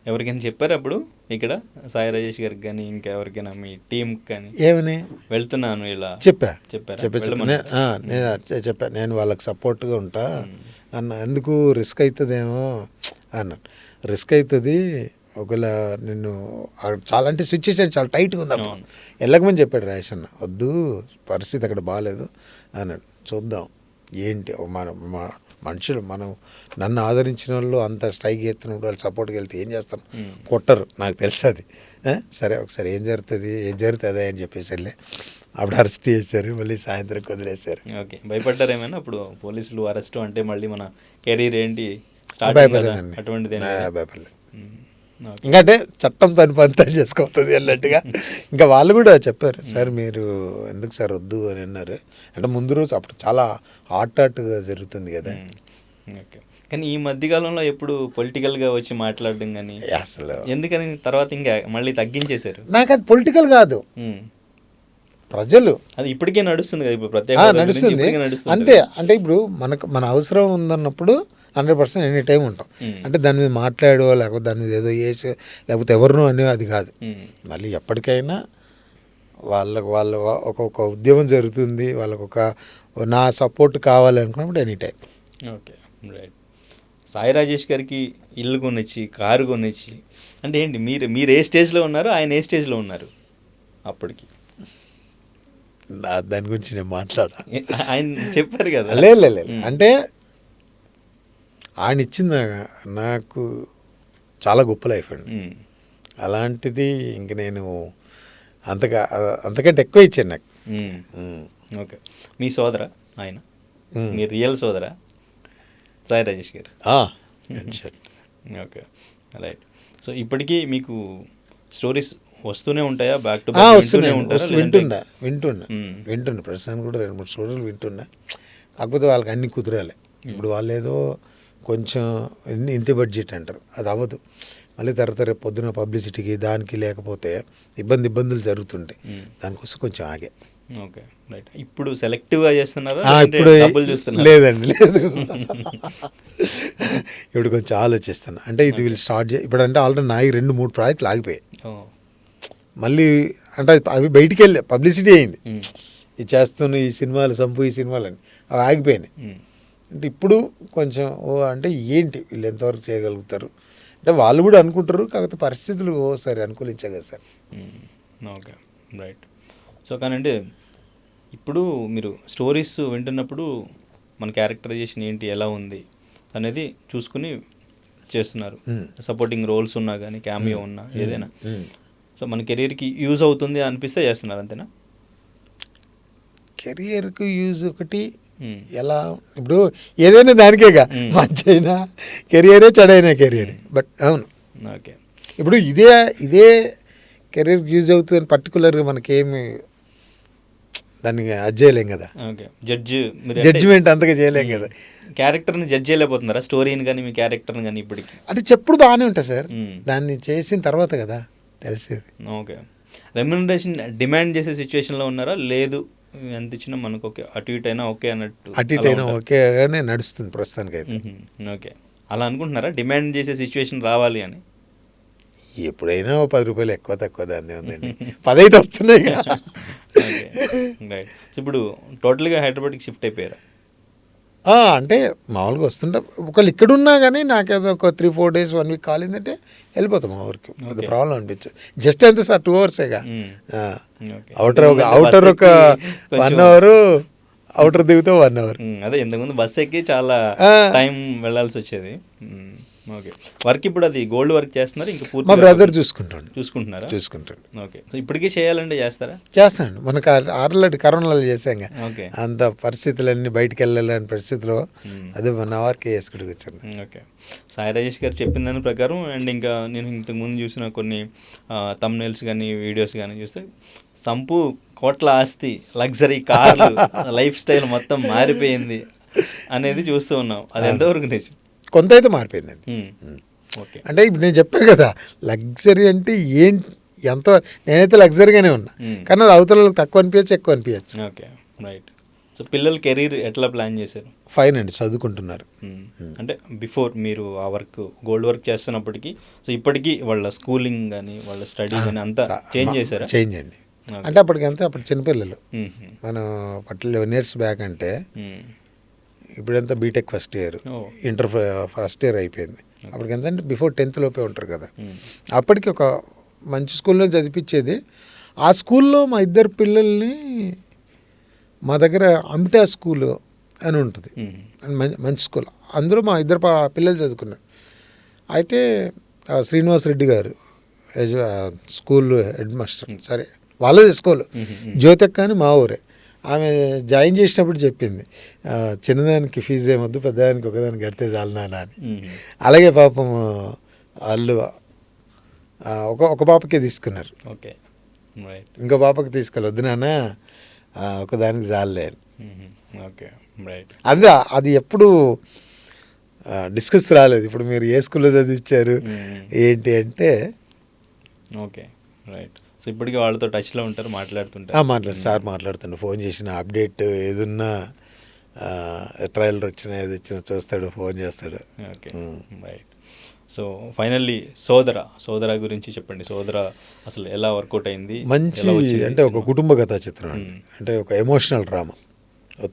B: ఎవరికైనా చెప్పారు అప్పుడు ఇక్కడ సాయి రాజేష్ గారికి కానీ ఇంకా ఎవరికైనా మీ టీంకి కానీ
C: ఏమని
B: వెళ్తున్నాను ఇలా
C: చెప్పా నేను వాళ్ళకి సపోర్ట్గా ఉంటా అన్న. ఎందుకు రిస్క్ అవుతుందేమో అన్నాడు. రిస్క్ అవుతుంది ఒకవేళ నిన్ను చాలా అంటే సిచ్యువేషన్ చాలా టైట్గా ఉంది అప్పుడు వెళ్ళకమని చెప్పాడు రాజేష్ అన్న. వద్దు పరిస్థితి అక్కడ బాగాలేదు అన్నాడు. చూద్దాం ఏంటి మన మనుషులు మనం నన్ను ఆదరించిన వాళ్ళు అంత స్ట్రైక్ చేస్తున్నప్పుడు వాళ్ళు సపోర్ట్కి వెళ్తే ఏం చేస్తాను, కొట్టరు నాకు తెలుసు అది. సరే ఒకసారి ఏం జరుగుతుంది అని చెప్పేసి వెళ్ళి అప్పుడు అరెస్ట్ చేశారు. మళ్ళీ సాయంత్రం వదిలేశారు.
B: ఓకే. భయపడ్డారు ఏమైనా అప్పుడు పోలీసులు అరెస్ట్ అంటే మళ్ళీ మన కెరీర్ ఏంటి
C: భయపడలేదండి.
B: అటువంటిది
C: భయపడలేదు. ఇంకంటే చట్టం తను పని చేసుకోవుతుంది అన్నట్టుగా. ఇంకా వాళ్ళు కూడా చెప్పారు సార్ మీరు ఎందుకు సార్ వద్దు అని అన్నారు. అంటే ముందు రోజు అప్పుడు చాలా హాట్గా జరుగుతుంది కదా.
B: ఓకే. కానీ ఈ మధ్యకాలంలో ఎప్పుడు పొలిటికల్గా వచ్చి మాట్లాడడం కానీ
C: అసలు
B: ఎందుకని తర్వాత ఇంకా మళ్ళీ తగ్గించేశారు.
C: నాకు అది పొలిటికల్ కాదు, ప్రజలు
B: అది ఇప్పటికే నడుస్తుంది కదా, ఇప్పుడు ప్రత్యేక
C: నడుస్తుంది అంతే. అంటే ఇప్పుడు మన అవసరం ఉందన్నప్పుడు 100% ఎనీ టైం ఉంటాం. అంటే దాని మీద మాట్లాడో లేకపోతే దాని మీద ఏదో చేసి లేకపోతే ఎవరినో అనే అది కాదు. మళ్ళీ ఎప్పటికైనా వాళ్ళ ఒక ఉద్యమం జరుగుతుంది, వాళ్ళకు నా సపోర్ట్ కావాలి అనుకున్నప్పుడు any time.
B: Okay right. Sai Rajesh గారికి ఇల్లు కొనిచ్చి కారు కొనిచ్చి అంటే ఏంటి మీరు ఏ స్టేజ్లో ఉన్నారు, ఆయన ఏ స్టేజ్లో ఉన్నారు అప్పటికి?
C: దాని గురించి నేను మాట్లాడా.
B: ఆయన చెప్పారు కదా.
C: లేదు అంటే ఆయన ఇచ్చింది నాకు చాలా గొప్ప లైఫ్ అండి. అలాంటిది ఇంక నేను అంతకంటే ఎక్కువ ఇచ్చాను నాకు.
B: ఓకే. మీ సోదరా ఆయన, మీ రియల్ సోదరా సాయి రాజేష్ గారు? Okay right. సో ఇప్పటికీ మీకు స్టోరీస్ వస్తూనే ఉంటాయా? బ్యాక్ టు
C: వింటున్నా ప్రస్తుతానికి కూడా 2-3 స్టోరీలు వింటున్నా. కాకపోతే వాళ్ళకి అన్ని కుదరాలి. ఇప్పుడు వాళ్ళు ఏదో కొంచెం ఇంత బడ్జెట్ అంటారు, అది అవ్వదు. మళ్ళీ తర్వాత రేపు పొద్దున పబ్లిసిటీకి దానికి లేకపోతే ఇబ్బందులు జరుగుతుంటాయి. దానికోసం కొంచెం ఆగే.
B: Okay right. ఇప్పుడు సెలెక్టివ్గా చేస్తున్నారా?
C: ఇప్పుడు లేదండి, లేదు. ఇప్పుడు కొంచెం ఆలోచిస్తున్నా. అంటే ఇది వీళ్ళు స్టార్ట్ ఇప్పుడు అంటే ఆల్రెడీ నాయి 2-3 ప్రాజెక్టులు ఆగిపోయాయి. మళ్ళీ అంటే అవి బయటికి వెళ్ళి పబ్లిసిటీ అయింది. ఇది చేస్తున్న ఈ సినిమాలు సంపు ఈ సినిమాలని అవి ఆగిపోయినాయి. అంటే ఇప్పుడు కొంచెం అంటే ఏంటి వీళ్ళు ఎంతవరకు చేయగలుగుతారు అంటే వాళ్ళు కూడా అనుకుంటారు. కాకపోతే పరిస్థితులు ఓసారి అనుకూలించే కదా సార్.
B: Okay right. సో కానీ అంటే ఇప్పుడు మీరు స్టోరీస్ వింటున్నప్పుడు మన క్యారెక్టరైజేషన్ ఏంటి, ఎలా ఉంది అనేది చూసుకుని చేస్తున్నారు. సపోర్టింగ్ రోల్స్ ఉన్నా కానీ క్యామియో ఉన్నా ఏదైనా సో మన కెరీర్కి యూజ్ అవుతుంది అనిపిస్తే చేస్తున్నారు, అంతేనా?
C: కెరియర్కి యూజ్ ఒకటి ఎలా ఇప్పుడు ఏదైనా దానికేగా, మంచి అయినా కెరియరే చెడైనా కెరియరే. బట్ అవును
B: ఓకే.
C: ఇప్పుడు ఇదే కెరీర్కి యూజ్ అవుతుంది పర్టికులర్గా మనకేమి దాన్ని అది చేయలేం కదా.
B: ఓకే.
C: జడ్జిమెంట్ అంతగా చేయలేం కదా.
B: క్యారెక్టర్ని జడ్జ్ చేయలేకపోతున్నారా, స్టోరీని కానీ మీ క్యారెక్టర్ని కానీ? ఇప్పటికి
C: అంటే చెప్పుడు బాగానే ఉంటుంది సార్, దాన్ని చేసిన తర్వాత కదా తెలిసేది.
B: ఓకే. రెమ్యునరేషన్ డిమాండ్ చేసే సిచ్యువేషన్లో ఉన్నారా? లేదు ఎంత ఇచ్చినా మనకు ఓకే, అటు ఇటు అయినా ఓకే అన్నట్టు?
C: అటు ఇటు అయినా ఓకేగానే నడుస్తుంది ప్రస్తుతానికి అయితే.
B: ఓకే. అలా అనుకుంటున్నారా డిమాండ్ చేసే సిచ్యువేషన్ రావాలి అని?
C: ఎప్పుడైనా 10 రూపాయలు ఎక్కువ తక్కువ దాన్ని ఉందండి, 10 అయితే వస్తున్నాయి.
B: రైట్. ఇప్పుడు టోటల్గా హైదరాబాద్కి షిఫ్ట్ అయిపోయారా?
C: అంటే మామూలుగా వస్తుంటా. ఒకళ్ళు ఇక్కడ ఉన్నా కానీ నాకేదో ఒక 3-4 days 1 week కాలేదంటే వెళ్ళిపోతాం మా ఊరికి. అది ప్రాబ్లం అనిపించదు. జస్ట్ ఎంత సార్ 2 hours అవుటర్ ఒక 1 hour, అవుటర్ దిగితే 1 hour.
B: అదే ఇంతకుముందు బస్ ఎక్కి చాలా టైం వెళ్ళాల్సి వచ్చేది. ఓకే. వర్క్ ఇప్పుడు అది గోల్డ్ వర్క్ చేస్తున్నారు ఇంకా పూర్తి?
C: మా బ్రదర్ చూసుకుంటారా?
B: ఓకే. సో ఇప్పటికీ చేయాలంటే
C: చేస్తాను. మనకు ఆల్రెడీ కరోనాలో చేసాం.
B: ఓకే.
C: అంత పరిస్థితులన్నీ బయటికి వెళ్ళాలని పరిస్థితిలో అదే 1 hourకి వేసుకుంటూ వచ్చాను.
B: ఓకే. సాయి రాజేష్ గారు చెప్పిన దాని ప్రకారం అండ్ ఇంకా నేను ఇంతకుముందు చూసిన కొన్ని థంబ్నెయిల్స్ కానీ వీడియోస్ కానీ చూస్తే సంపు కోట్ల ఆస్తి, లగ్జరీ కార్లు, లైఫ్ స్టైల్ మొత్తం మారిపోయింది అనేది చూస్తూ ఉన్నాం. అది ఎంతవరకు నిజం?
C: కొంత అయితే మారిపోయిందండి.
B: ఓకే.
C: అంటే ఇప్పుడు నేను చెప్పాను కదా లగ్జరీ అంటే నేనైతే లగ్జరీగానే ఉన్నా, కానీ అది అవతల తక్కువ అనిపించచ్చు ఎక్కువ అనిపించచ్చు.
B: Okay right. సో పిల్లల కెరీర్ ఎట్లా ప్లాన్ చేశారు?
C: ఫైన్ అండి, చదువుకుంటున్నారు.
B: అంటే బిఫోర్ మీరు ఆ వర్క్ గోల్డ్ వర్క్ చేస్తున్నప్పటికీ సో ఇప్పటికీ వాళ్ళ స్కూలింగ్ కానీ వాళ్ళ స్టడీ కానీ అంతా చేంజ్ చేశారా?
C: చేంజ్ అండి. అంటే అప్పుడు చిన్నపిల్లలు, మనం 11 years బ్యాక్ అంటే ఇప్పుడంతా BTech first year, inter first year అయిపోయింది. అప్పటికి ఎంత అంటే బిఫోర్ 10th లోపే ఉంటారు కదా. అప్పటికి ఒక మంచి స్కూల్లో చదివించేది. ఆ స్కూల్లో మా ఇద్దరు పిల్లల్ని మా దగ్గర అమిటా స్కూల్ అని ఉంటుంది, మంచి స్కూల్. అందులో మా ఇద్దరు పిల్లలు చదువుకున్నారు. అయితే శ్రీనివాస్ రెడ్డి గారు స్కూల్ హెడ్ మాస్టర్, సరే వాళ్ళది స్కూల్, జ్యోతక్క అని మా ఊరే. ఆమె జాయిన్ చేసినప్పుడు చెప్పింది, చిన్నదానికి ఫీజు ఏమొద్దు, పెద్దదానికి ఒకదానికి కడితే చాలు నాన్న అని. అలాగే పాపం వాళ్ళు ఒక పాపకే తీసుకున్నారు,
B: ఓకే,
C: ఇంకో పాపకి తీసుకెళ్ళొద్దు నాన్న, ఒకదానికి చాలులే అని.
B: Okay, right.
C: అది ఎప్పుడు డిస్కస్ రాలేదు. ఇప్పుడు మీరు ఏ స్కూల్లో చదివించారు ఏంటి అంటే,
B: ఓకే, రైట్. సో ఇప్పటికీ వాళ్ళతో టచ్లో ఉంటారు, మాట్లాడుతుంటారు.
C: సార్ మాట్లాడుతుండే, ఫోన్ చేసిన అప్డేట్ ఏదున్నా, ట్రయల్ వచ్చినా ఏది వచ్చినా చూస్తాడు, ఫోన్ చేస్తాడు.
B: Okay, right. సో ఫైనల్లీ సోదర గురించి చెప్పండి. సోదర అసలు ఎలా వర్కౌట్ అయింది?
C: మంచి అంటే ఒక కుటుంబ కథా చిత్రం అండి. అంటే ఒక ఎమోషనల్ డ్రామా.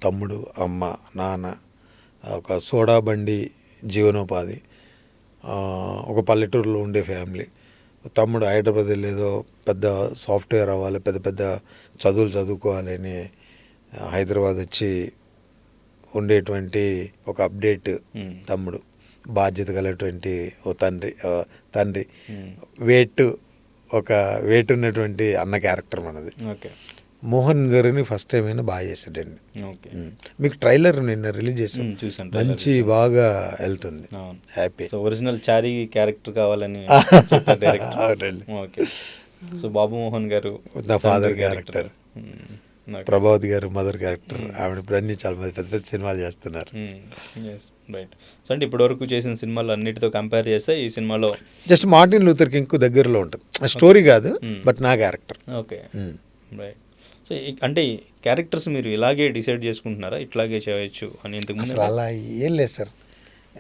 C: తమ్ముడు, అమ్మ, నాన్న, ఒక సోడా బండి జీవనోపాధి, ఒక పల్లెటూరులో ఉండే ఫ్యామిలీ. తమ్ముడు హైదరాబాద్ వెళ్ళేదో పెద్ద సాఫ్ట్వేర్ అవ్వాలి, పెద్ద పెద్ద చదువులు చదువుకోవాలని హైదరాబాద్ వచ్చి ఉండేటువంటి ఒక అప్డేట్ తమ్ముడు, బాధ్యత కలిగినటువంటి ఓ తండ్రి, వెయిట్ ఉన్నటువంటి అన్న క్యారెక్టర్ మనది.
B: ఓకే.
C: మోహన్ గారిని ఫస్ట్ టైం అయినా బాగా చేసాడండి. మీకు ట్రైలర్ నిన్న రిలీజ్ చేసాం, మంచి బాగా వెళ్తుంది, హ్యాపీ.
B: సో ఒరిజినల్ చారీ క్యారెక్టర్ కావాలని ఓకే. సో బాబు మోహన్ గారు
C: నా ఫాదర్ క్యారెక్టర్, ప్రభావతి గారు మదర్ క్యారెక్టర్. ఆవిడ ఇప్పుడు అన్ని చాలా పెద్ద పెద్ద సినిమాలు చేస్తున్నారు.
B: రైట్. సో అంటే ఇప్పటివరకు చేసిన సినిమాలు అన్నిటితో కంపేర్ చేస్తే ఈ సినిమాలో
C: జస్ట్ మార్టిన్ లూథర్ కింగ్ కు దగ్గరలో ఉంటుంది. స్టోరీ కాదు, బట్ నా క్యారెక్టర్.
B: Okay, right. సో అంటే క్యారెక్టర్స్ మీరు ఇలాగే డిసైడ్ చేసుకుంటున్నారా, ఇట్లాగే చేయొచ్చు అని? ఇంతకుముందు
C: అలా ఏం లేదు సార్.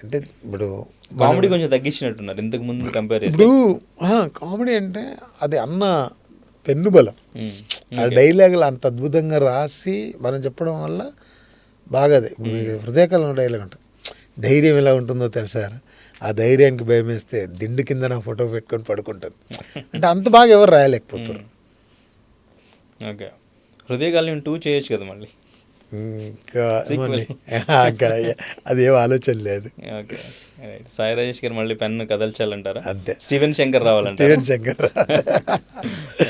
C: అంటే ఇప్పుడు
B: కామెడీ కొంచెం తగ్గించినట్టున్నారు ఇంతకు ముందు కంపేర్ చేస్తే.
C: ఇప్పుడు కామెడీ అంటే అది అన్న పెన్నుబలం. ఆ డైలాగులు అంత అద్భుతంగా రాసి మనం చెప్పడం వల్ల బాగా అది హృదయకాలం డైలాగ్ ఉంటుంది. ధైర్యం ఎలా ఉంటుందో తెలుసా, ఆ ధైర్యానికి భయం వేస్తే దిండు కింద నా ఫోటో పెట్టుకొని పడుకుంటుంది. అంటే అంత బాగా ఎవరు రాయలేకపోతారు.
B: ఓకే. హృదయకాలం 2 చేయొచ్చు కదా మళ్ళీ.
C: ఇంకా అదేం ఆలోచన లేదు.
B: Okay, right. సాయి రాజేష్ గారు మళ్ళీ పెన్ను కదల్చాలంటారా?
C: అంతే.
B: స్టీవెన్ శంకర్ రావాలంటారా?
C: Steven Shankar.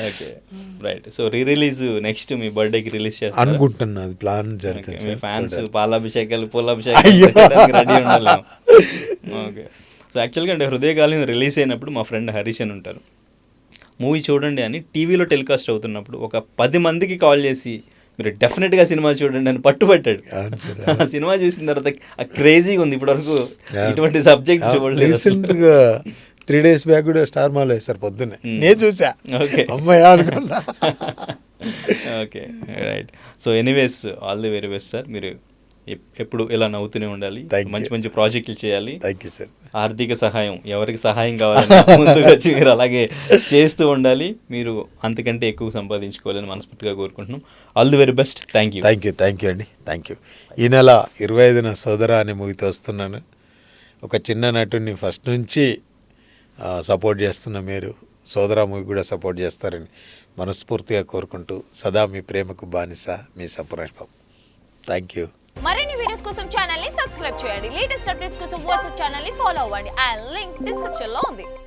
B: Okay, right. So release next మీ బర్త్డేకి రిలీజ్ చేస్తారు
C: అనుకుంటున్నా, అది ప్లాన్ జరుగుతుంది.
B: మీ ఫ్యాన్స్ పాలాభిషేకాలు పూలాభిషేకాలు రెడీ ఉండాలి. ఓకే. సో యాక్చువల్గా అంటే హృదయకాలం రిలీజ్ అయినప్పుడు మా ఫ్రెండ్ హరీష్ అని ఉంటారు, మూవీ చూడండి అని టీవీలో టెలికాస్ట్ అవుతున్నప్పుడు ఒక 10 మందికి కాల్ చేసి మీరు డెఫినెట్గా సినిమా చూడండి అని పట్టుబట్టాడు. ఆ సినిమా చూసిన తర్వాత క్రేజీగా ఉంది. ఇప్పటివరకు ఇటువంటి సబ్జెక్ట్ చూడలేదు.
C: రీసెంట్గా 3 days బ్యాక్ కూడా స్టార్ మాల్ వేస్తారు పొద్దున్నే, నేను చూసా.
B: ఓకే,
C: అమ్మాయి అనుకున్నా.
B: Okay, right. So anyways all the very best sir. మీరు ఎప్పుడు ఇలా నవ్వుతూనే ఉండాలి, మంచి మంచి ప్రాజెక్టులు చేయాలి.
C: Thank you sir.
B: ఆర్థిక సహాయం ఎవరికి సహాయం కావాలని ముందుకు వచ్చి మీరు అలాగే చేస్తూ ఉండాలి. మీరు అంతకంటే ఎక్కువ సంపాదించుకోవాలని మనస్ఫూర్తిగా కోరుకుంటున్నాం. All the very best. Thank you
C: అండి. Thank you. ఈ నెల 25న సోదర అనే మూవీతో వస్తున్నాను. ఒక చిన్న నటుడిని ఫస్ట్ నుంచి సపోర్ట్ చేస్తున్న మీరు సోదర మూవీ కూడా సపోర్ట్ చేస్తారని మనస్ఫూర్తిగా కోరుకుంటూ సదా మీ ప్రేమకు బానిస, మీ సంపూర్ణేష్ బాబు. Thank you.
D: మరిన్ని వీడియోస్ కోసం ఛానల్ ని సబ్స్క్రైబ్ చేయండి. లేటెస్ట్ అప్డేట్స్ కోసం వాట్సాప్ ఛానల్ ని ఫాలో అవ్వండి. ఆ లింక్ డిస్క్రిప్షన్ లో ఉంది.